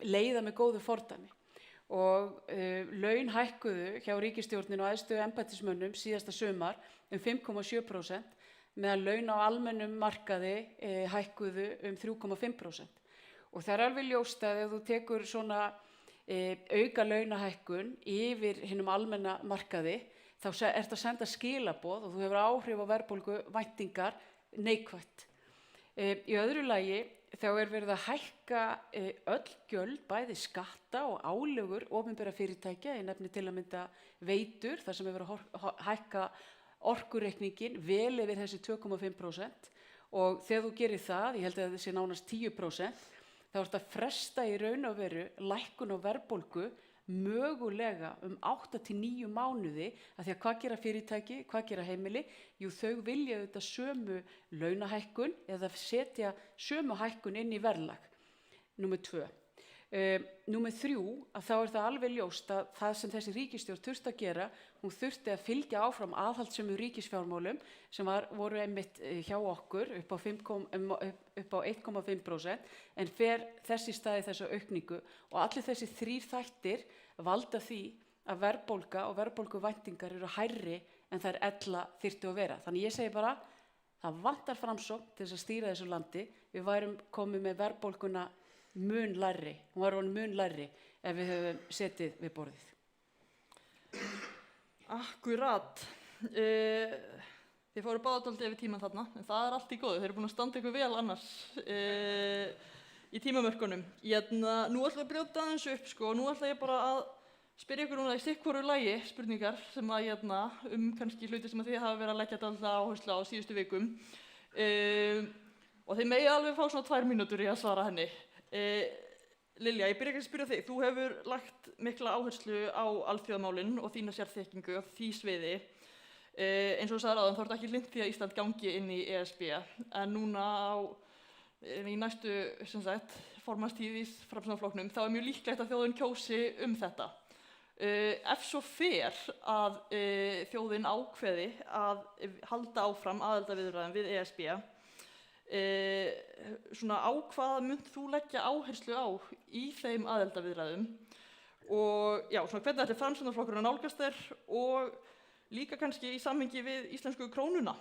leiða með góðu fordæmi og laun hækkuðu hjá ríkisstjórninu og æðstu embættismönnum síðasta sumar 5,7% meðan laun á almennum markaði hækkuðu 3,5%. Og það alveg ljóst að ef þú tekur svona auka launahækkun yfir hinum almenna markaði þá ertu að senda skilaboð og þú hefur áhrif á verðbólgu væntingar neikvætt. Í öðru lagi þá verið að hækka öll gjöld, bæði skatta og álögur opinberra fyrirtækja, ég nefni til að mynda Veitur, þar sem verið að hækka orkureikningin vel yfir þessi 2,5% og þegar þú gerir það, ég held að þessi nánast 10%, þá ertu að fresta í raun og veru lækkun á verðbólgu mögulega 8 til 9 mánuði, af því að hvað gera fyrirtæki, hvað gera heimili? Jú, þau vilja auðvitað sömu launahækkun eða setja sömu hækkun inn í verðlag. Númer 2. Númer 3, að þá það alveg ljóst að það sem þessi ríkisstjórn þurfti að gera, hún þurfti að fylgja áfram aðhaldssömu ríkisfjármálum sem voru einmitt hjá okkur upp á 1,5% en fer þess í staði þessa aukningu og allir þessi 3 þættir valda því að verðbólga og verðbólguvæntingar eru hærri en þær ella þyrftu að vera. Þannig ég segi bara, það vantar framsókn til þess að stýra þessu landi, við værum komið með verðbólguna mun lægri, hún var orðin mun lægri ef við höfum setið við borðið. Akkurat. Þið fóru báðaldið yfir tímann þarna, en það allt í góðu. Þeir eru búin að standa ykkur vel annars í tímamörkunum. Nú ætla ég að brjóta aðeins upp, nú ætla ég bara að spyrja ykkur núna í sitthvoru lagi spurningar sem að kannski hluti sem að þið hafa verið að leggja dálítið áherslu á síðustu vikum. Og þið megi alveg fá svona 2 mínútur í að svara henni. Lilja, ég byrja ekki að spyrja þig. Þú hefur lagt mikla áherslu á alþjóðamálin og þína sérþekkingu á því sviði. Eins og þú sagðir áðan, þá er þetta ekki lint því að Ísland gangi inn í ESB, en núna í næstu formannstíð í Framsóknarflokknum þá er mjög líklegt að þjóðin kjósi þetta. Ef svo fer að þjóðin ákveði að halda áfram aðildarviðræðum við ESB, á hvað munt þú leggja áherslu á í þeim aðildarviðræðum og hvernig þetta Framsóknarflokkurinn að nálgast þér og líka kannski í samhengi við íslensku krónuna?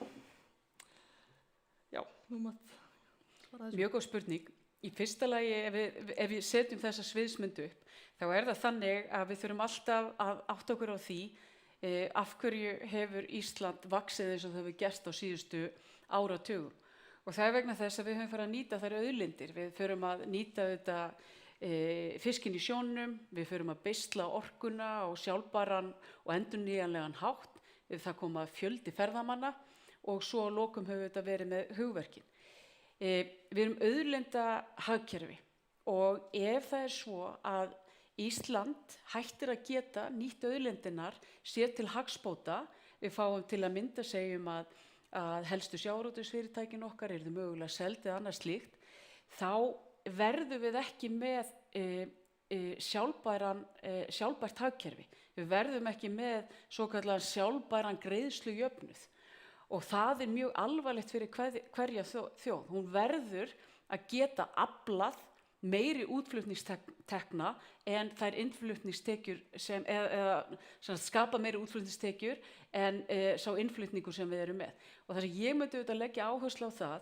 Þú mátt svara þessu. Mjög góð spurning. Í fyrsta lagi ef við setjum þessa sviðsmyndu upp, þá það þannig að við þurfum alltaf að átta okkur á því af hverju hefur Ísland vaxið eins og það hefur gerst á síðustu áratugum. Og það vegna þess að við höfum farið að nýta þær auðlindir. Við förum að nýta fiskinn í sjónum, við förum að beisla orkuna á sjálfbæran og endurnýjanlegan hátt. Það koma fjöldi ferðamanna og svo að lokum höfum við verið með hugverkin. Við erum auðlinda hagkerfi og ef það svo að Ísland hættir að geta nýtt auðlindirnar sér til hagsbóta, við fáum til að mynda segjum að helstu sjávarútvegsfyrirtækin okkar yrðu mögulega seld eða annað slíkt, þá verðum við ekki með sjálfbært hagkerfi. Við verðum ekki með svokallaðan sjálfbæran greiðslujöfnuð og það mjög alvarlegt fyrir hverja þjóð. Hún verður að geta aflað meiri útflutningstekna en þær innflutningstekjur eða skapa meiri útflutningstekjur en sá innflutningur sem við erum með. Og það sem ég myndi auðvitað leggja áherslu á það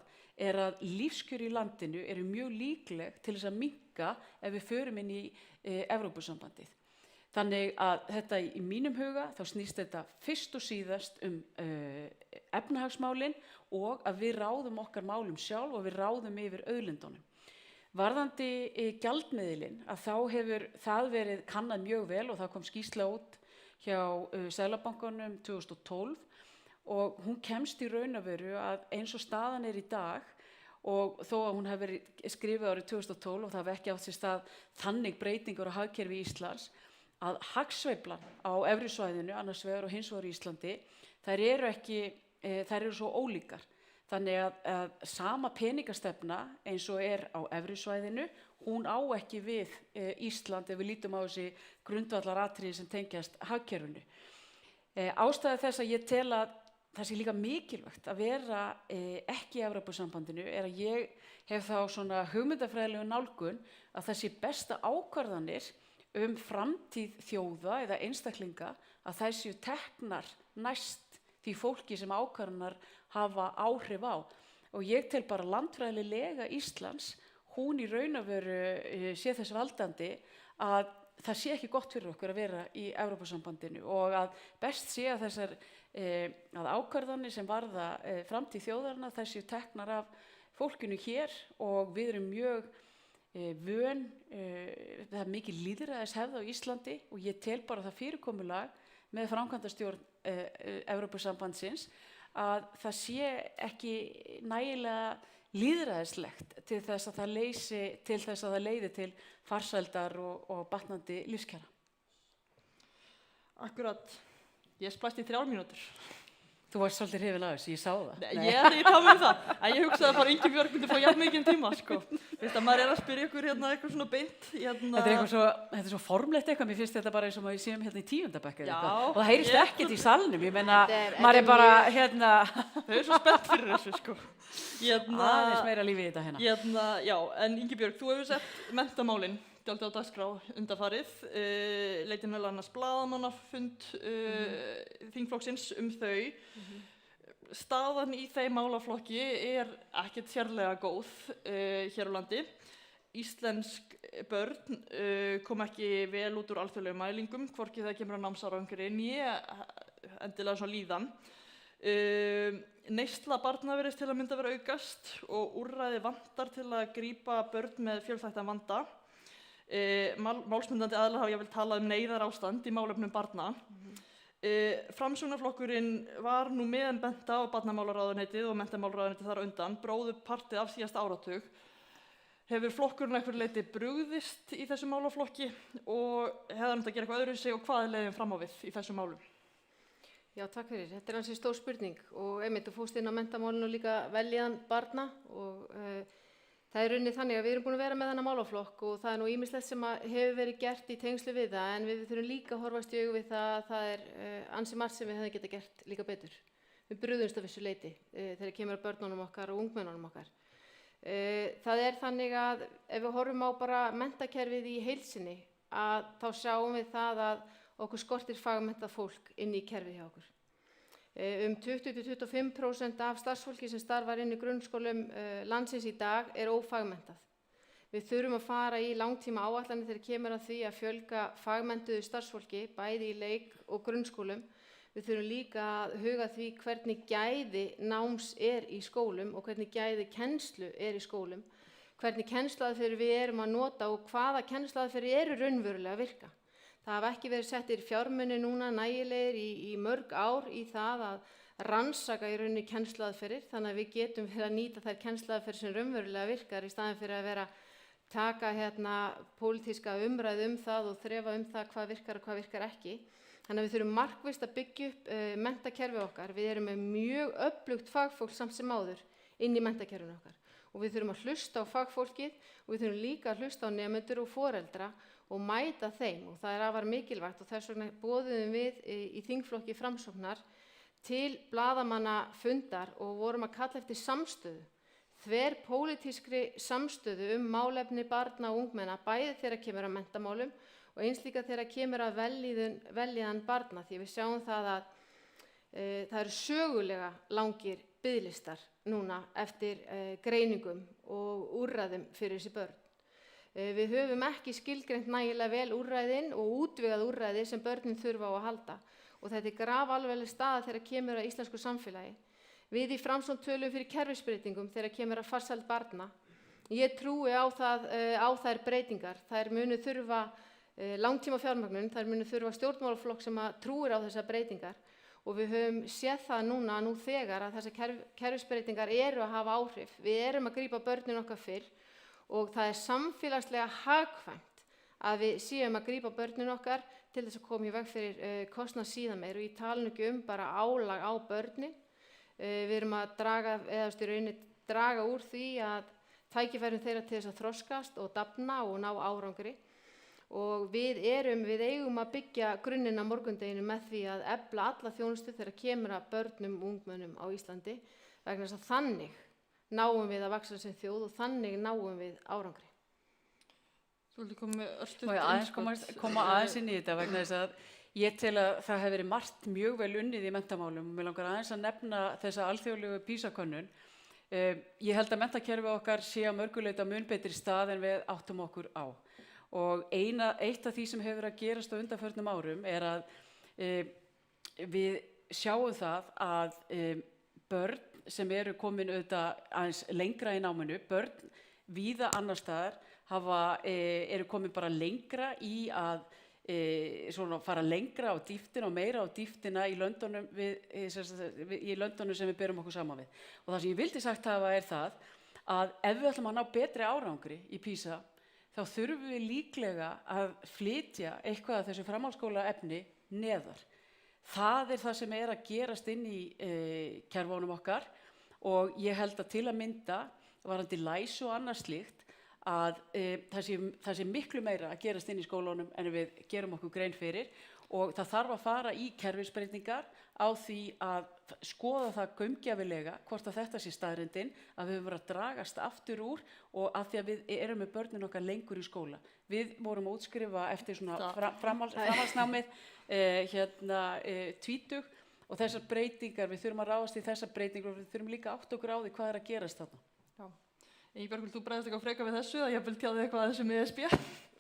að lífskjör í landinu eru mjög líkleg til þess að minnka ef við förum inn í Evrópusambandið. Þannig að þetta í mínum huga þá snýst þetta fyrst og síðast efnahagsmálin og að við ráðum okkar málum sjálf og við ráðum yfir auðlindunum. Varðandi gjaldmiðilinn að þá hefur það verið kannað mjög vel og það kom skýrsla út hjá Seðlabankanum 2012 og hún kemst í raun og veru að eins og staðan í dag og þó að hún hafi verið skrifuð árið 2012 og það hafi ekki átt sér stað þannig breytingur á hagkerfi Íslands að hagsveiflan á evrusvæðinu annars vegar og hins vegar í Íslandi þær eru svo ólíkar. Þannig að sama peningastefna eins og á evrusvæðinu, hún á ekki við Ísland ef við lítum á þessi grundvallaratriði sem tengjast hagkerfinu. Ástæða þess að ég tel að það sé líka mikilvægt að vera ekki í Evrópusambandinu að ég hef þá svona hugmyndafræðilegu nálgun að það sé besta ákvarðanir framtíð þjóða eða einstaklinga að þær séu teknar næst því fólki sem ákvarðanar hafa áhrif á. Og ég tel bara landfræðilega Íslands, hún í raun og veru sé þess valdandi að það sé ekki gott fyrir okkur að vera í Evrópusambandinu og að best sé að þessar að ákvarðanir sem varða framtíð þjóðarinnar þær séu teknar af fólkinu hér og við erum mjög vön, það er mikið lýðræðishefð á Íslandi og ég tel bara það fyrirkomulag með framkvæmdastjórn Evrópusambandsins að það sé ekki nægilega lýðræðislegt til þess að það leiði til farsældar og batnandi lífskjara. Akkurat, ég splæst í 3 mínútur. Þú varst svolítið hrifin af þessu, ég sá það. Nei, ég er ekki tala um það, en ég hugsaði að bara Ingibjörg myndi fá jafn mikinn tíma, sko. Veist að maður að spyrja ykkur eitthvað svona beint. Þetta er svo formlegt eitthvað, mér finnst þetta bara eins og maður séum í 10. bekk eða eitthvað. Og það heyrist ekkert í salnum, ég meina, maður er bara, Þau eru svo spennt fyrir þessu, sko. Aðeins meira lífi í þetta Já, en Ingibjörg, þú hefur sett menntamálin dálítið á dagskrá undanfarið, leitin meðal annars blaðamannafund þingflokksins þau. Staðan í þeim málaflokki er ekkert sérlega góð hér á landi. Íslensk börn kom ekki vel út úr alþjóðlegum mælingum, hvorki það kemur að námsárangri né endilega svona líðan. Neysla barna virðist til að mynda vera aukast og úrræði vantar til að grípa börn með fjölþættan vanda. Málsmyndandi aðilar hafa jafnvel talað neyðarástand í málefnum barna. Framsóknarflokkurinn var nú meðbenta á barnamálaráðuneytið og menntamálaráðuneytið þar á undan, bróðurpartið af síðasta áratug. Hefur flokkurinn einhverju leyti brugðist í þessu málaflokki og hefði hann að gera eitthvað öðruvísi og hvað er leiðin fram á við í þessum málum? Já, takk fyrir. Þetta er ansi stór spurning og einmitt þú fórst inn á menntamálinu og líka veljiðan barna og það er rauninni þannig að við erum búin að vera með þennan málaflokk og það er nú ýmislegt sem hefur verið gert í tengslu við það en við þurfum líka að horfast í augu við það að það er ansi margt sem við hefðum getað gert líka betur. Við brugðumst af þessu leyti þegar kemur að börnunum okkar og ungmennunum okkar. Það er þannig að ef við horfum á bara menntakerfið í heild sinni að þá sjáum við það að okkur skortir fagmenntað fólk inn í kerfið hjá okkur. 20-25% af starfsfólki sem starfar inn í grunnskólum landsins í dag er ófagmenntað. Við þurfum að fara í langtíma áætlanir þegar kemur að því að fjölga fagmenntuðu starfsfólki bæði í leik- og grunnskólum. Við þurfum líka að huga því hvernig gæði náms er í skólum og hvernig gæði kennslu er í skólum. Hvernig kennsluaðferðir við erum að nota og hvaða kennsluaðferðir eru raunverulega að virka. Það hafa ekki verið settir fjármuni núna nægilegir í mörg ár í það að rannsaka í rauninni kennsluaðferðir þannig að við getum verið að nýta þær kennsluaðferðir sem raunverulega virkar í staðinn fyrir að vera taka pólitíska umræðu það og þrefa það hvað virkar og hvað virkar ekki. Þannig að við þurfum markvisst að byggja upp menntakerfi okkar. Við erum með mjög öflugt fagfólk samt sem áður inn í menntakerfinu okkar og við þurfum að hlusta á fagfólkið og við þurfum líka að hlusta á nemendur og foreldra og mæta þeim og það er afar mikilvægt og þess vegna boðuðum við í þingflokki Framsóknar til blaðamannafundar og vorum að kalla eftir samstöðu, þverpólitískri samstöðu málefni barna og ungmenna, bæði þegar kemur að menntamálum og eins líka þegar kemur að veljiðan barna því við sjáum það að það eru sögulega langir biðlistar núna eftir greiningum og úrræðum fyrir þessi börn. Við höfum ekki skilgreint nægilega vel úrræðin og útvegað úrræði sem börnin þurfa á að halda og þetta er grafalvarleg staða þegar kemur að íslensku samfélagi. Við í Framsókn tölum fyrir kerfisbreytingum þegar kemur að farsæld barna. Ég trúi á þær breytingar. Þær munu þurfa langtíma fjármögnun, þær munu þurfa stjórnmálaflokk sem trúir á þessar breytingar og við höfum séð það nú þegar að þessar kerfisbreytingar eru að hafa áhrif. Við erum að grípa börnin okkar fyrr og það er samfélagslega hagkvæmt að við séum að grípa börnin okkar til þess að koma í veg fyrir kostnað síðan meir og ég tala ekki bara álag á börnin. Við erum að draga úr því að tækifærin þeirra til þess að þroskast og dafna og ná árangri og við eigum að byggja grunninn á morgundeginu með því að efla alla þjónustu þegar kemur að börnum og ungmennum á Íslandi vegna þess að þannig náum við að vaxa sem þjóð og þannig náum við árangri. Þú vildi koma með örstuð Má ég koma aðeins inn í þetta vegna þess að ég tel að það hefur verið margt mjög vel unnið í menntamálum og mér langar aðeins að nefna þessa alþjóðlegu PISA-könnun. Ég held að menntakerfi okkar sé að mörgu leyti á mun betri stað en við áttum okkur á. og eitt af því sem hefur að gerast á undanförnum árum að við sjáum það að börn sem eru komin auðvitað aðeins lengra í náminu, börn víða annar staðar eru komin bara lengra í að svona fara lengra á dýptina og meira á dýptina í löndunum sem við berum okkur saman við. Og það sem ég vildi sagt hafa það að ef við ætlum að ná betri árangri í PISA þá þurfum við líklega að flytja eitthvað af þessu framhaldsskóla efni neðar. Það það sem að gerast inn í kerfunum okkar og ég held að til að mynda varðandi læsi og annað slíkt að það sé miklu meira að gerast inn í skólunum en við gerum okkur grein fyrir og það þarf að fara í kerfisbreytingar á því að skoða það gaumgæfilega hvort að þetta sé staðreyndin að við höfum verið að dragast aftur úr og að því að við erum með börnin okkar lengur í skóla. Við vorum að útskrifa eftir svona framhaldsnámið tvítug og þessar breytingar, við þurfum að ráðast í þessar breytingar og við þurfum líka átt okkur á því hvað að gerast þarna. Ingibjörg, vilt þú bregðast eitthvað frekar við þessu eða ég vil tjáði eitthvað að þessu með ESB?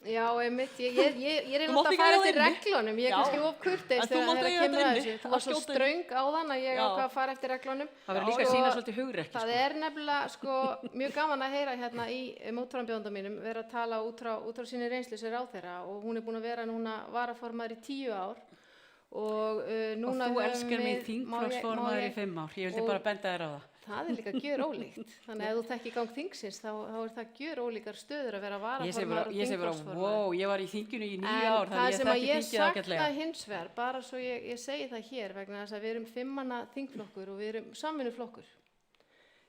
Já, einmitt, ég reyna alltaf að fara eftir reglunum, ég kannski of kurteis þegar það kemur að þessu. Þú var svo ströng á þann að ég ákvað að fara eftir reglunum. Það verður líka að sýna svolítið hugrekki. Það nefnilega mjög gaman að heyra hérna í mótframbjóðanda mínum vera að tala út frá sinni reynslu sem ráðherra og hún búin að vera núna varaformaður í 10 ár. Og þú elskar mig þingflokksformaður í 5 ár, ég vildi bara benda þér á það. Það líka gjörólíkt, þannig að ef þú þekki gang þingsins þá það gjörólíkar stöður að vera varaformaður og þingflokksformaður. Ég var í þinginu í 9 ár, þannig ég þekki þingið ágætlega. Það sem ég sakna hins vegar, bara svo ég segi það hér vegna þess að við erum 5 manna þingflokkur og við erum samvinnuflokkur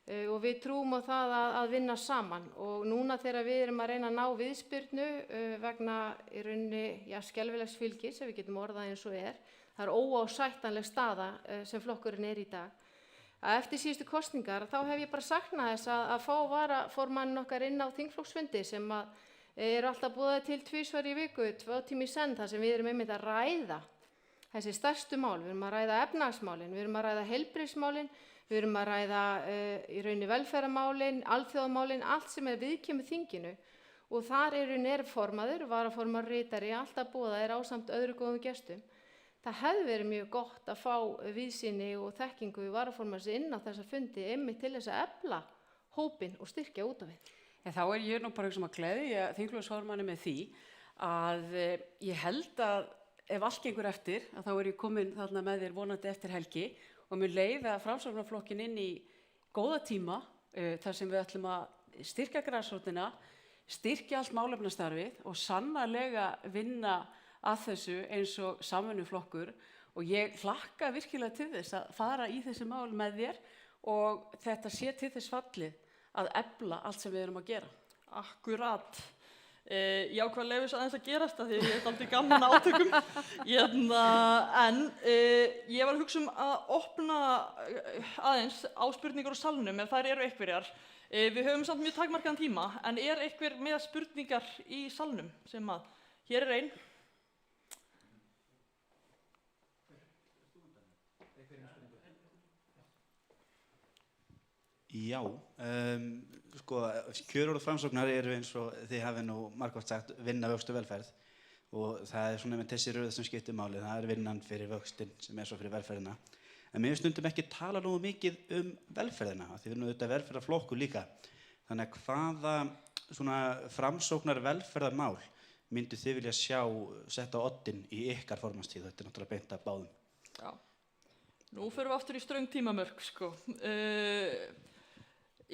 og við trúum á það að vinna saman og núna þegar við erum að reyna að ná viðspyrnu vegna í rauninni skelfilegs fylgis, ef við getum orðað eins og það óásættanleg staða sem flokkurinn í dag. Að eftir síðustu kosningar þá hef ég bara saknað þess að fá varaformanninn okkar inn á þingflokksfundi sem eru alltaf boðaðir til 2 ferðir í viku, 2 tíma í senn þar sem við erum einmitt að ræða þessi stærstu mál. Við erum að ræða efnahagsmálin, við erum að ræða heilbrigðismálin, við erum að ræða í rauninni velferðarmálin, alþjóðamálin, allt sem viðkemur þinginu og þar formaður, varaformaður, ritari, alltaf boðaðir ásamt öðru góðum gestum. Það hefði verið mjög gott að fá víðsýni og þekkingu varaformanns inn á þessa fundi einmitt til þess að efla hópinn og styrkja út af við. Þá ég nú bara að gleðja þingflokksformanni með því að ég held að ef allt gengur eftir að þá ég komin þarna með þér vonandi eftir helgi og mun leiða Framsóknarflokkinn inn í góða tíma þar sem við ætlum að styrkja grasrótina, styrkja allt málefnastarfið og sannarlega vinna að þessu eins og samvinnuflokkur og ég hlakka virkilega til þess að fara í þessi mál með þér og þetta sé til þess fallið að efla allt sem við erum að gera. Akkurat. Ég ákvað að leyfa þess aðeins að gerast það því ég aldrei gaman átökum. En ég var að hugsa að opna aðeins á spurningar úr salnum ef þær eru einhverjar. Við höfum samt mjög takmarkaðan tíma en einhver með spurningar í salnum sem að hér ein. Já, kjörorð Framsóknar eru eins og þið hafið nú margoft sagt vinna vöxt og velferð og það svona með þessi röð sem skiptir máli, það vinnan fyrir vöxtinn sem svo fyrir velferðina. En mér stundum ekki tala nógu mikið velferðina, því við erum auðvitað velferðarflokkur líka. Þannig að hvaða svona Framsóknar velferðarmál myndu þið vilja sjá setta á oddinn í ykkar formannstíð? Þetta náttúrulega beint af báðum. Já, nú förum við aftur í ströng tímamörk,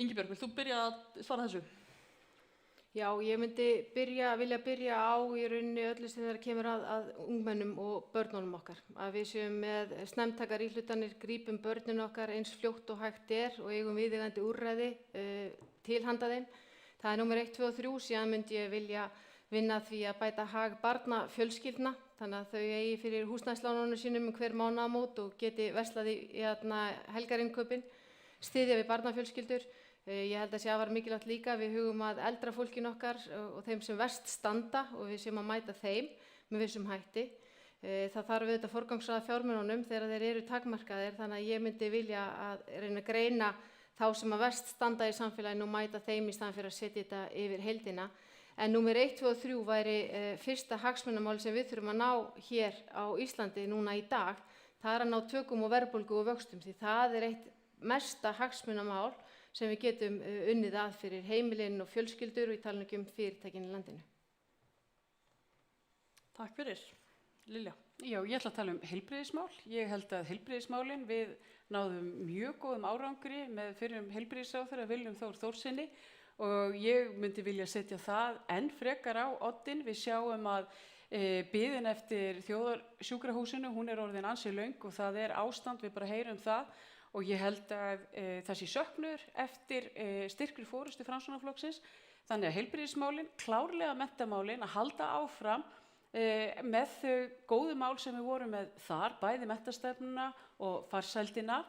Ingibjörg, vilt þú byrja að svara þessu? Já, ég myndi vilja byrja á í rauninni öllu sem þegar kemur að ungmennum og börnunum okkar. Að við séum með snemmtækar íhlutanir, grípum börnin okkar eins fljótt og hægt og eigum viðeigandi úrræði til handa þeim. Það númer 1, 2 og 3, síðan myndi ég vilja vinna því að bæta hag barnafjölskyldna, þannig að þau eigi fyrir húsnæðislánunum sínum hver mánaðamót og geti verslað í helgarinkaupin, styðja við barnafjölskyldur. Ég held að sé afar mikilvægt líka við hugum að eldra fólkinu okkar og þeim sem verst standa og við séum að mæta þeim með vissum hætti. Það þarf auðvitað forgangsraða fjármununum þegar þeir eru takmarkaðir, þannig að ég myndi vilja að reyna að greina þá sem að verst standa í samfélaginu og mæta þeim í staðan fyrir að setja þetta yfir heildina. En númer 1, 2 og 3 væri fyrsta hagsmunamál sem við þurfum að ná hér á Íslandi núna í dag. Það er að ná tökum og verðbólgu og vöxtum því það er eitt mesta hagsmunamál sem við getum unnið að fyrir heimilin og fjölskyldur og í talinu ekki fyrirtækin í landinu. Takk fyrir. Lilja. Já, ég ætla að tala heilbrigðismál. Ég held að heilbrigðismálin við náðum mjög góðum árangri með fyrrum heilbrigðisráðherra Willum Þór Þórssyni og ég myndi vilja setja það enn frekar á oddinn. Við sjáum að biðin eftir þjóðarsjúkrahúsinu, hún er orðin ansi löng og það er ástand, við bara heyrum það og ég held að það sé söknur eftir styrkri forystu Framsóknarflokksins. Þannig að heilbrigðismálin, klárlega menntamálin að halda áfram með þau góðu mál sem við vorum með þar, bæði menntastefnuna og farsældina.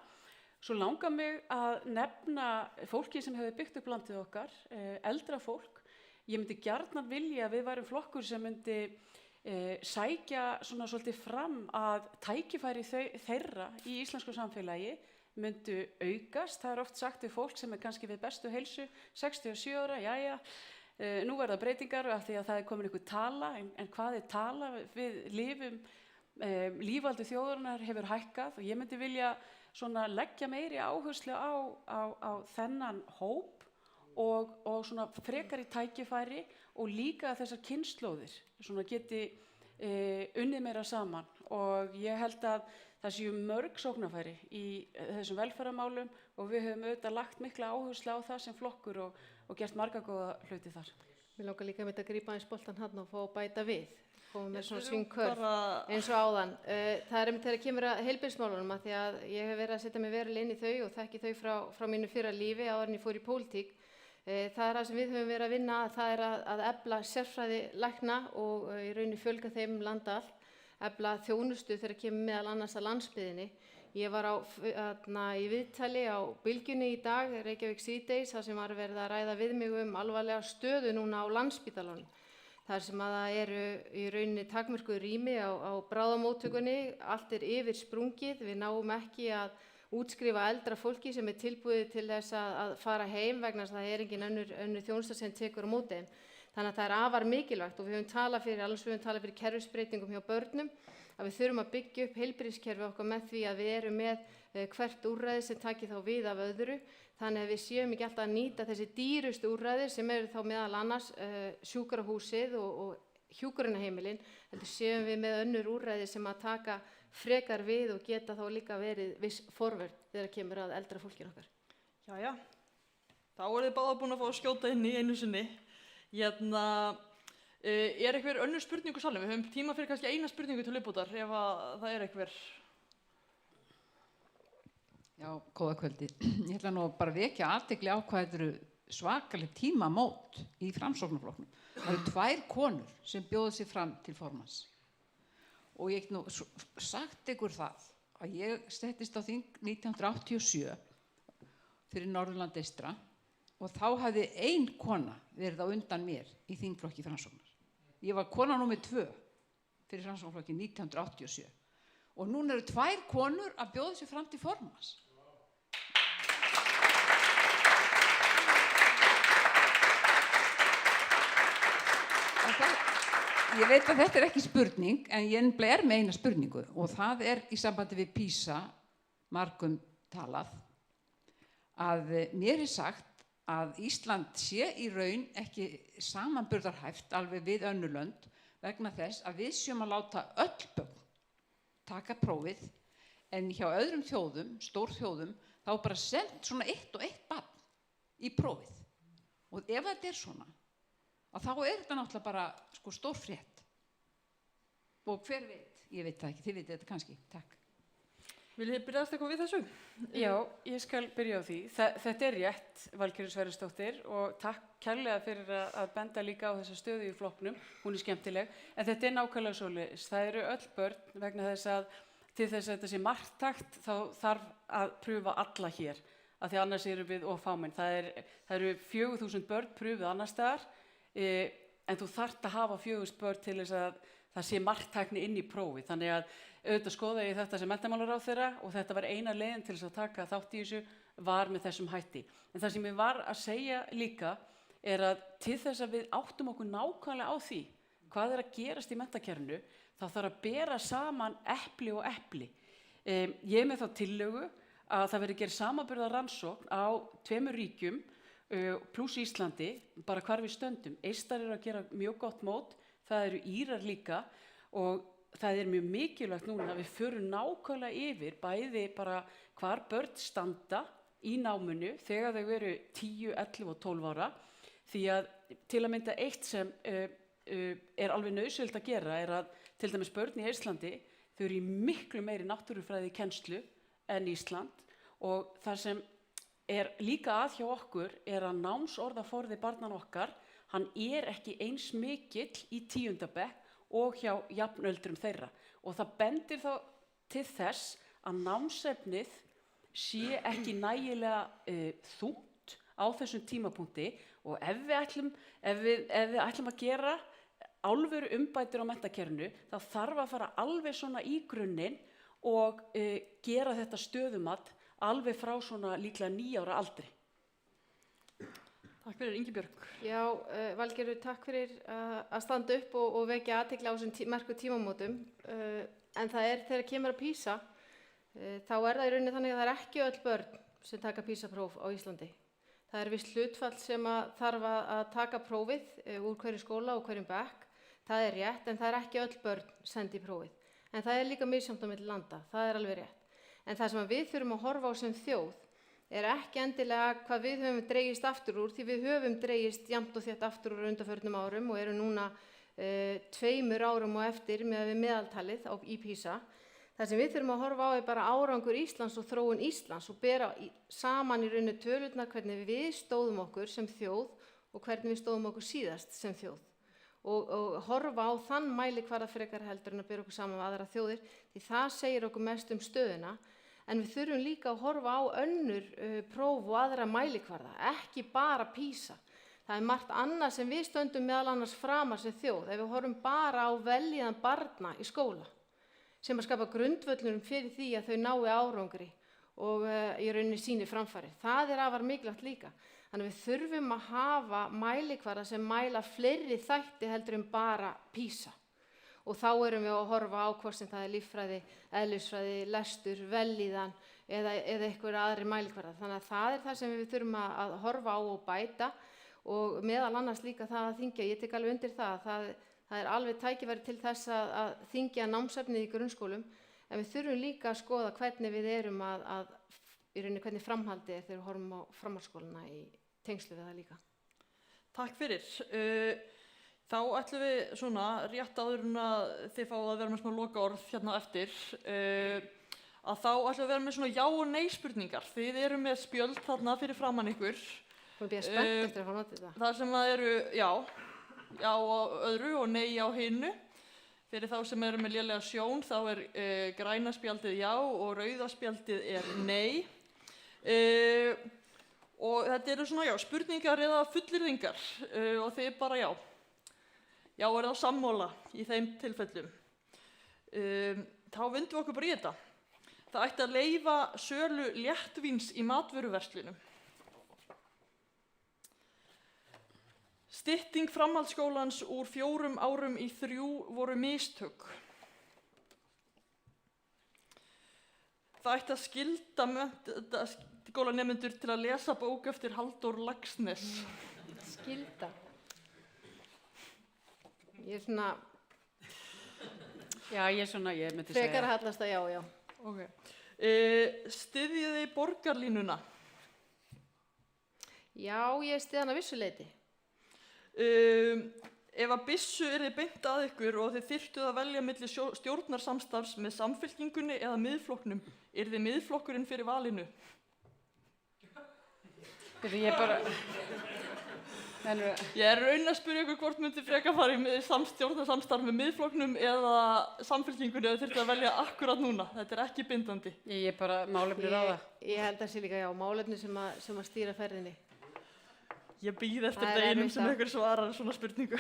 Svo langar mig að nefna fólki sem hefur byggt upp landið okkar, eldra fólk. Ég myndi gjarnan vilja að við værum flokkur sem myndi sækja svona svolítið fram að tækifæri þeirra í íslensku samfélagi myndu aukast. Það er oft sagt við fólk sem er kannski við bestu heilsu, 67 ára, jæja, nú verða breytingar af því að það er komin einhver tala, en hvað er tala? Við lifum, lífaldur þjóðarinnar hefur hækkað og ég myndi vilja svona leggja meiri áherslu á þennan hóp og svona frekari tækifæri og líka þessar kynslóðir svona geti unnið meira saman og ég held að það séu mörg sóknarfæri í þessum velferðarmálum og við höfum auðvitað lagt mikla áherslu á það sem flokkur og gert marga góða hluti þar. Mér langar líka að grípa aðeins boltan hann og fá að bæta við. Komum með svona svingkörf eins og áðan. Það er einmitt þegar kemur að heilbrigðismálunum að því að ég hef verið að setja mig verulega inn í þau og þekki þau frá mínu fyrra lífi áður en ég fór í pólitík. Það er það sem við höfum verið að vinna, það er að efla sérfræði lækna og í rauninni fjölga þeim landa allt, efla þjónustu þegar kemur meðal annars að landsbyggðinni. Ég var í viðtali á Bylgjunni í dag, Reykjavík síðdegis, þar sem var verið að ræða við mig alvarlega stöðu núna á Landspítalanum. Þar sem að það eru í rauninni takmörkuð rými á bráðamóttökunni, allt er yfir sprungið, við náum ekki að útskrifa eldra fólki sem er tilbúið til þess að fara heim vegna þess að það er engin önnur þjónusta sem tekur á móti þeim. Þannig að það er afar mikilvægt og við höfum talað fyrir kerfisbreytingum hjá börnum, að við þurfum að byggja upp heilbrigðiskerfi okkar með því að við erum með hvert úrræði sem taki þá við af öðru. Þannig að við séum ekki alltaf að nýta þessi dýrustu úrræði sem eru þá meðal annars sjúkrahúsið og hjúkrunarheimilin, heldur séum við með önnur úrræði sem að taka frekar við og geta þá líka verið viss forvörn þegar kemur að eldra fólkinu okkar. Jæja, þá er þið báða búin að fá að skjóta inn í einu sinni. Er einhver önnur spurningu salnum? Við höfum tíma fyrir kannski eina spurningu til viðbótar ef það er einhver. Já, góða kvöldið. Ég ætla nú bara að vekja athygli á hvað þetta eru svakaleg tímamót í Framsóknarflokknum. Það eru 2 konur sem bjóða sig fram til formanns. Og ég nú sagt ykkur það að ég settist á þing 1987 fyrir Norðurland eystra og þá hafði 1 kona verið á undan mér í þingflokki Framsóknar. Ég var kona númer 2 fyrir Framsóknarflokki 1987 og núna eru 2 konur að bjóða sig fram til formanns. Ég veit að þetta er ekki spurning, en ég er með eina spurningu og það er í sambandi við PISA margum talað að mér er sagt að Ísland sé í raun ekki samanburðarhæft alveg við önnur lönd vegna þess að við séum að láta öll börn taka prófið en hjá öðrum þjóðum, stórþjóðum, þá bara sendt svona 1 og 1 barn í prófið. Og ef þetta er svona, að þá er þetta náttúrulega bara stórfrétt. Og hver veit? Ég veit það ekki, þið vitið þetta kannski. Takk. Viljið þið byrjast eitthvað við þessu? Já, ég skal byrja á því. Þetta er rétt, Valgerður Sverrisdóttir, og takk kærlega fyrir að benda líka á þessa stöðu í flokknum. Hún er skemmtileg. En þetta er nákvæmlega svoleiðis. Það eru öll börn vegna þess að til þess að þetta sé marktækt þá þarf að prúfa alla hér. Af því annars erum við of fámenn. Það eru 4.000 börn prúfið annars staðar, en þú þarft að hafa 4.000 börn til þess að það sé marktækni inn í prófi. Þannig að auðvitað skoða ég þetta sem menntamálaráðherra og þetta var eina leiðin til þess að taka þátt í þessu var með þessum hætti. En það sem ég var að segja líka er að til þess að við áttum okkur nákvæmlega á því hvað er að gerast í menntakerfinu, þá þarf að bera saman epli og epli. Ég er með þá tillögu að það verði gerð samanburðar rannsókn á 2 ríkjum pluss Íslandi, bara hvar við stöndum. Eistar eru að gera mjög gott mót, það eru Írar líka og það er mjög mikilvægt núna að við förum nákvæmlega yfir bæði bara hvar börn standa í náminu þegar þau eru 10, 11 og 12 ára, því að til að mynda eitt sem er alveg nauðsynlegt að gera er að til dæmis börn í Íslandi, þau eru í miklu meiri náttúrufræði kennslu en Ísland og það sem er líka að hjá okkur er að námsorðaforði barnan okkar, hann er ekki eins mikill í 10. bekk og hjá jafnöldrum þeirra og það bendir þá til þess að námsefnið sé ekki nægilega þungt á þessum tímapunkti og ef við ætlum að gera alvöru umbætur á menntakerfinu þá þarf að fara alveg svona í grunninn og gera þetta stöðumat alveg frá svona líklega 9 ára aldri. Takk fyrir, Ingibjörg. Já, Valgerður, takk fyrir að standa upp og vekja athygli á þessum merku tímamótum. En það er þegar kemur að PISA, þá er það í rauninni þannig að það er ekki öll börn sem taka PISA-próf á Íslandi. Það er viss hlutfall sem þarf að taka prófið úr hverju skóla og hverjum bekk. Það er rétt, en það er ekki öll börn sendi í prófið. En það er líka misjafnt á milli landa, það er alveg rétt. En það sem við þurfum að horfa á sem þjóð er ekki endilega hvað við höfum dregist aftur úr, því við höfum dregist jafnt og þétt aftur úr undanförnum árum og eru núna 2 árum og eftir með meðaltalið í PISA. Það sem við þurfum að horfa á er bara árangur Íslands og þróun Íslands og bera saman í rauninni tölurnar hvernig við stóðum okkur sem þjóð og hvernig við stóðum okkur síðast sem þjóð. Og horfa á þann mælikvarða frekar heldur en að bera okkur saman með aðra þjóðir, því það segir okkur mest um stöðuna. En við þurfum líka að horfa á önnur próf og aðra mælikvarða, ekki bara PISA. Það er margt annað sem við stöndum meðal annars framar sem þjóð, ef við horfum bara á veljiðan barna í skóla, sem að skapa grundvöllunum fyrir því að þau nái árangri og í rauninni síni framfæri. Það er afar mikilvægt líka. Þannig að við þurfum að hafa mælikvarða sem mæla fleiri þætti heldur en bara PISA. Og þá erum við að horfa á hvort sem það er líffræði, eðlisfræði, lestur, vellíðan eða einhver aðri mælikvarða. Þannig að það er það sem við þurfum að horfa á og bæta og meðal annars líka það að þyngja. Ég tek alveg undir það. Það er alveg tækifæri til þess að þyngja námsefnið í grunnskólum, en við þurfum líka að skoða hvernig við erum í rauninni hvernig framhaldið er þegar við horfum á framhaldsskólana í tengslu við það líka. Takk fyrir. Þá ætlum við svona rétt áður en að þið fáið að vera með svona lokaorð hérna eftir, að þá ætlum við að vera með svona já og nei spurningar. Þið eru með spjöld þarna fyrir framann ykkur. Þú erum býða spennt eftir að fá notið það. Það sem það eru já á öðru og nei á hinu. Fyrir þá sem eru með lélega sjón þá er græna spjaldið já og rauða spjaldið er nei. Og þetta eru svona já spurningar eða fullyrðingar og þið bara já. Já, er það sammála í þeim tilfellum. Þá vindum við okkur bara í þetta. Það ætti að leyfa sölu léttvíns í matvöruverslunum. Stytting framhaldsskólans úr 4 árum í 3 voru mistök. Það ætti að skylda menntaskólanemendur til að lesa bók eftir Halldór Laxness. Skylda. Ég er svona... Já, ég myndi segja... Frekar að hallast að já. Okay. Styðjiði borgarlínuna? Já, ég styð hana vissuleyti. Ef að byssu yrði beint að ykkur og þið þyrftuð að velja milli stjórnarsamstarfs með Samfylkingunni eða Miðflokknum, yrði Miðflokkurinn fyrir valinu? Ég bara... Ég er raun að spyrja ykkur hvort myndi frekar fara í stjórnarsamstarf með Miðflokknum eða Samfylkingunni eða þyrftu að velja akkurat núna. Þetta er ekki bindandi. Ég bara málefni ráða. Ég held að sé líka já, málefni sem að stýra ferðinni. Ég býð eftir deginum sem ykkur svarar svona spurningu.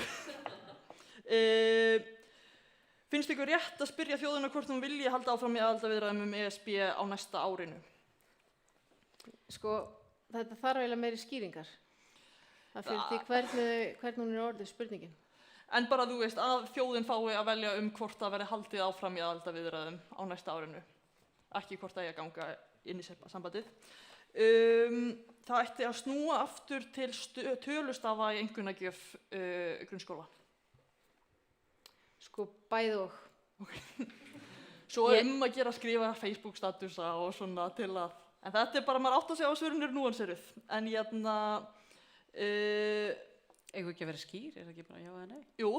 Finnst ykkur rétt að spyrja þjóðina hvort hún vilji halda áfram í aðildarviðræðum ESB á næsta árinu? Sko, þetta þarf eiginlega meiri skýringar. Það fyrir því hvernig hún orðið spurningin. En bara þú veist að þjóðin fái að velja hvort það verði haldið áfram í aðildarviðræðum á næsta árinu. Ekki hvort það eigi að ganga inn í sambandið. Það ætti að snúa aftur til tölustafa í einkunnagjöf grunnskóla. Sko bæði og. Svo að gera að skrifa Facebook statusa og svona til að, en þetta bara maður átt að segja á svörunir núanseruð. En Eigum ekki að vera skýr, það ekki bara já eða nei? Jú,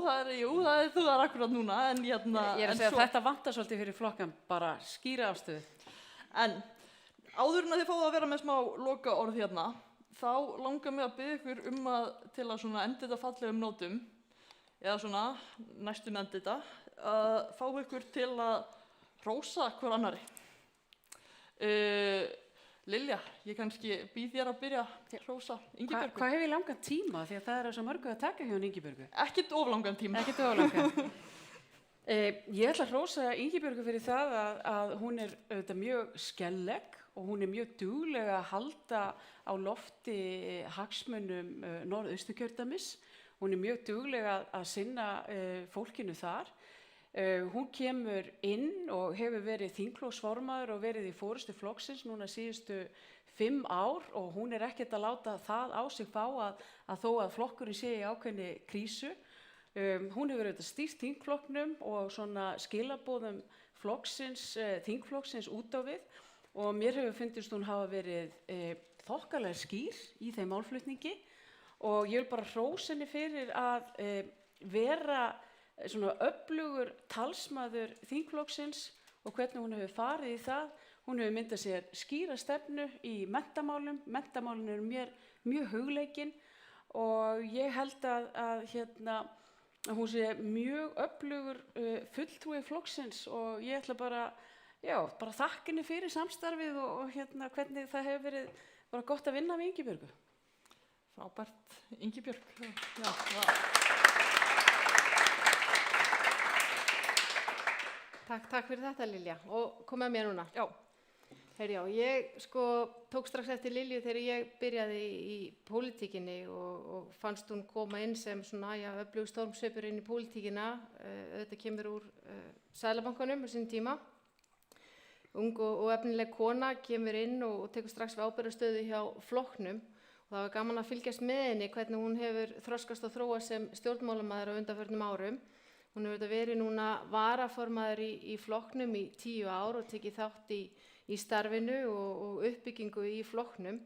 það er akkurat núna, en Ég er að segja að þetta vantar svolítið fyrir flokkan, bara skýra afstöðu. En áður en að þið fáið að vera með smá loka orð hérna, þá langar mig að biðja ykkur til að svona enda þetta fallegum nótum, eða svona næstum enda þetta, að fá ykkur til að hrósa hver annarri. Lilja, ég kannski býð þér að byrja að hrósa Ingibjörgu. Hvað hef ég langan tíma? Því að það er svo mörgu að taka hjá Ingibjörgu. Ekkert of langan tíma. Ekkert of langan. Ég ætla að hrósa Ingibjörgu fyrir það að hún er auðvitað mjög skelleg og hún er mjög dugleg að halda á lofti hagsmunum Norðausturkjördæmis. Hún er mjög dugleg að sinna fólkinu þar. Hún kemur inn og hefur verið þingflokksformaður og verið í forystu flokksins núna síðustu 5 ár og hún er ekkert að láta það á sig fá að þó að flokkurinn sé í ákveðinni krísu. Hún hefur auðvitað stýrt þingflokknum og svona skilaboðum þingflokksins út á við og mér hefur fundist hún hafa verið þokkalega skýr í þeim málflutningi og ég vil bara hrósa henni fyrir að vera svona öflugur talsmaður þingflokksins og hvernig hún hefur farið í það. Hún hefur myndað sér skýra stefnu í menntamálum. Menntamálin eru mjög hugleikin og ég held að hún sé mjög öflugur fulltrúi flokksins og ég ætla bara þakka henni fyrir samstarfið og hvernig það hefur verið bara gott að vinna við Ingibjörgu. Frábært, Ingibjörg. Takk fyrir þetta Lilja og kom með mér núna. Já. Ég tók strax eftir Lilju þegar ég byrjaði í pólitíkinni og fannst hún koma inn sem svona öflugur stormsveipur inn í pólitíkina. Þetta kemur úr Seðlabankanum á sínum tíma. Ung og efnileg kona kemur inn og tekur strax við ábyrgðarstöðu hjá flokknum. Og það var gaman að fylgjast með henni hvernig hún hefur þroskast og þróast sem stjórnmálamaður á undanförnum árum. Hún hefur verið núna varaformaður í flokknum í 10 ár og tekið þátt í starfinu og uppbyggingu í flokknum.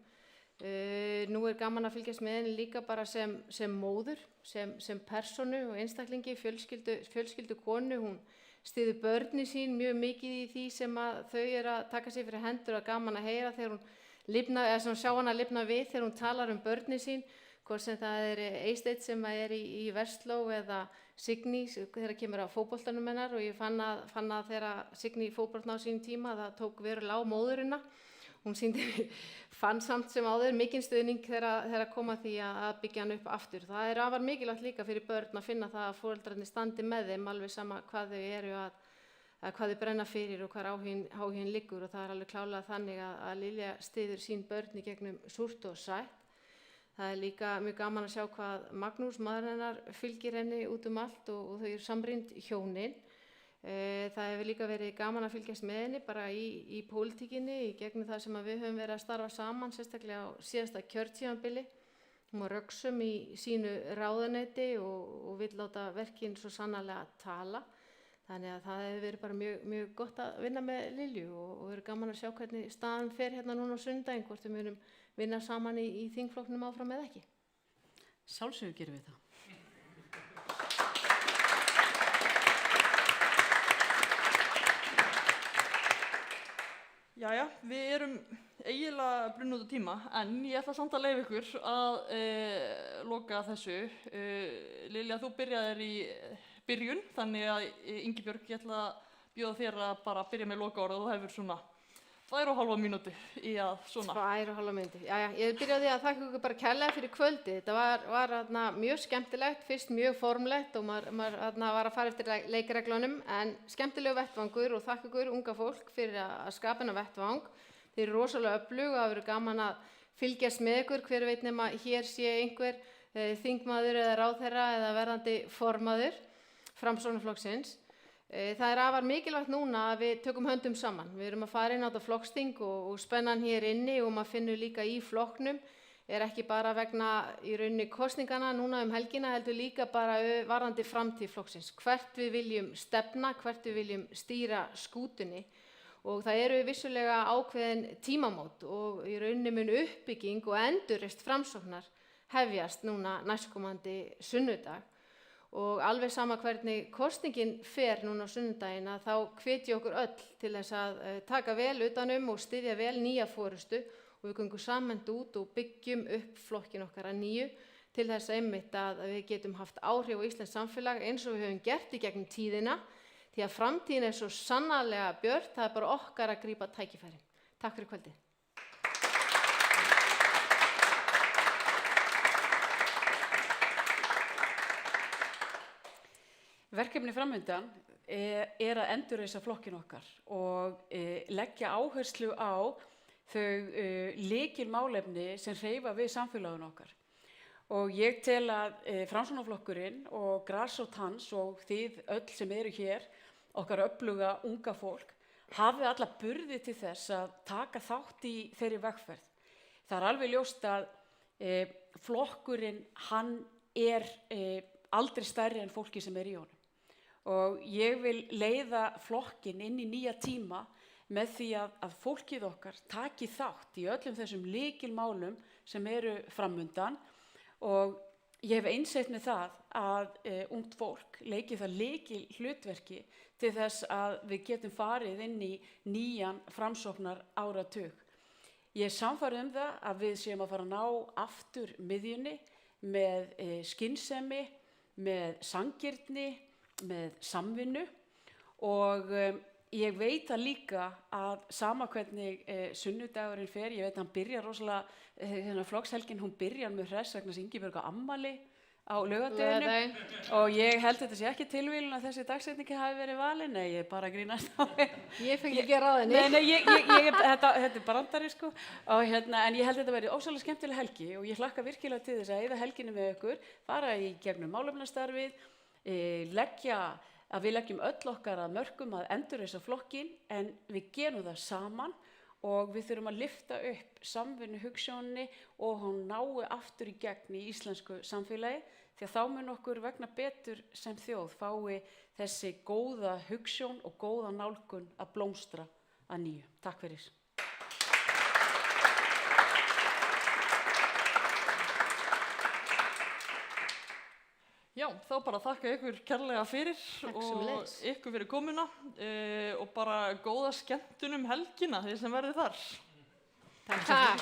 Nú er gaman að fylgjast með henni líka bara sem móður, sem personu og einstaklingi, fjölskyldu konu. Hún styður börnin sín mjög mikið í því sem að þau eru að taka sér fyrir hendur og gaman að heyra þegar hún sjá hana lifna við þegar hún talar börnin sín. Hvort sem það er Eysteinn sem er í Versló eða Signý þegar kemur á fótboltanum hennar og ég fann að þegar Signý fótboltna á sínum tíma það tók verulega á móðurina. Hún fann samt sem áður mikinn stuðning þegar kom að því að byggja hann upp aftur. Það er afar mikilvægt líka fyrir börn að finna það að foreldrarnir standi með þeim alveg sama hvað þau eru hvað þau brenna fyrir og hvar áhuginn liggur og það er alveg klárlega þannig að Lilja styður sín börn í gegnum súrt og sætt. Það er líka mjög gaman að sjá hvað Magnús, maður hennar, fylgir henni út allt og þau eru samrýnd hjónin. Það hefur líka verið gaman að fylgjast með henni bara í pólitíkinni í gegnum það sem við höfum verið að starfa saman, sérstaklega á síðasta kjörtímabili. Hún var röksum í sínu ráðuneyti og vill láta verkin svo sannarlega tala. Þannig að það hefur verið bara mjög gott að vinna með Lilju og verið gaman að sjá hvernig staðan fer hérna núna á sunnudaginn, hvort við munum vinna saman í þingflokknum áfram eða ekki. Sjálfsögur gerum við það. Jæja, við erum eiginlega brunn út á tíma, en ég ætla samt að leyfa ykkur að loka þessu. Lilja, þú byrjaðir í byrjun, þannig að Ingibjörg, ég ætla að bjóða þér að bara byrja með lokaorð og þú hefur svona 2,5 mínútur í að svona. 2,5 mínútur. Jæja, ég byrjaði að þakka ykkur bara kærlega fyrir kvöldið. Þetta var mjög skemmtilegt, fyrst mjög formlegt og maður var að fara eftir leikreglunum, en skemmtilegu vettvangur og þakka ykkur unga fólk fyrir að skapa hennar vettvang. Þið eru rosalega öflug og það verður gaman að fylgjast með ykkur, hver veit nema hér sé einhver þingmaður eða ráðherra eða verðandi formaður Framsóknarflokksins. Það er afar mikilvægt núna að við tökum höndum saman. Við erum að fara inn á þetta flokksþing og spennan hér inni og maður finnur líka í flokknum er ekki bara vegna í rauninni kosningana núna helgina, heldur líka bara varðandi framtíð flokksins. Hvert við viljum stefna, hvert við viljum stýra skútunni og það eru vissulega ákveðin tímamót og í rauninni mun uppbygging og endurreisn Framsóknar hefjast núna næstkomandi sunnudag. Og alveg sama hvernig kosningin fer núna á sunnudaginn þá hvet ég okkur öll til þess að taka vel utanum og styðja vel nýja forystu og við göngum samhent út og byggjum upp flokkin okkar að nýju til þess einmitt að við getum haft áhrif á íslenskt samfélag eins og við höfum gert í gegnum tíðina því að framtíðin er svo sannarlega björt, það er bara okkar að grípa tækifærin. Takk fyrir kvöldið. Verkefni framöndan er að endurreisa flokkin okkar og leggja áherslu á þau lykilmálefni sem hreyfa við samfélaginu okkar. Og ég tel að Framsóknarflokkurinn og grasrót hans og þið öll sem eru hér, okkar öfluga unga fólk, hafi alla burði til þess að taka þátt í þeirri vegferð. Það er alveg ljóst að flokkurinn, hann er aldrei stærri en fólki sem er í honum. Og ég vil leiða flokkinn inn í nýja tíma með því að fólkið okkar taki þátt í öllum þessum lykilmálum sem eru framundan og ég hef einsett með það að ungt fólk leiki það lykil hlutverki til þess að við getum farið inn í nýjan Framsóknar áratug. Ég er sannfærð það að við séum að fara að ná aftur miðjunni með skynsemi, með sanngirni, með samvinnu og ég veit það líka að sama hvernig sunnudagurinn fer, ég veit að hann byrjar rosalega, flokkshelgin hún byrjar með hress vegna sem Ingibjörg á afmæli á laugardeginum og ég held þetta sé ekki tilvílun að þessi dagsetningi hafi verið valin, nei ég bara grínast á Ég fengi ekki að ráða henni. Nei, þetta er brandari sko og en ég held þetta verið ósæðlega skemmtileg helgi og ég hlakka virkilega til þess að eyða helginu með ykkur, fara í gegnum málefnastarfið, að við leggjum öll okkar að mörkum að endurreisa flokkin en við gerum það saman og við þurfum að lyfta upp samvinnu hugsjóninni og hún nái aftur í gegn í íslensku samfélagi því að þá mun okkur vegna betur sem þjóð fái þessi góða hugsjón og góða nálgun að blómstra að nýju. Takk fyrir. Já, þá bara þakka ykkur kærlega fyrir og ykkur fyrir komuna og bara góða skemmtun helgina því sem verður þar. Takk.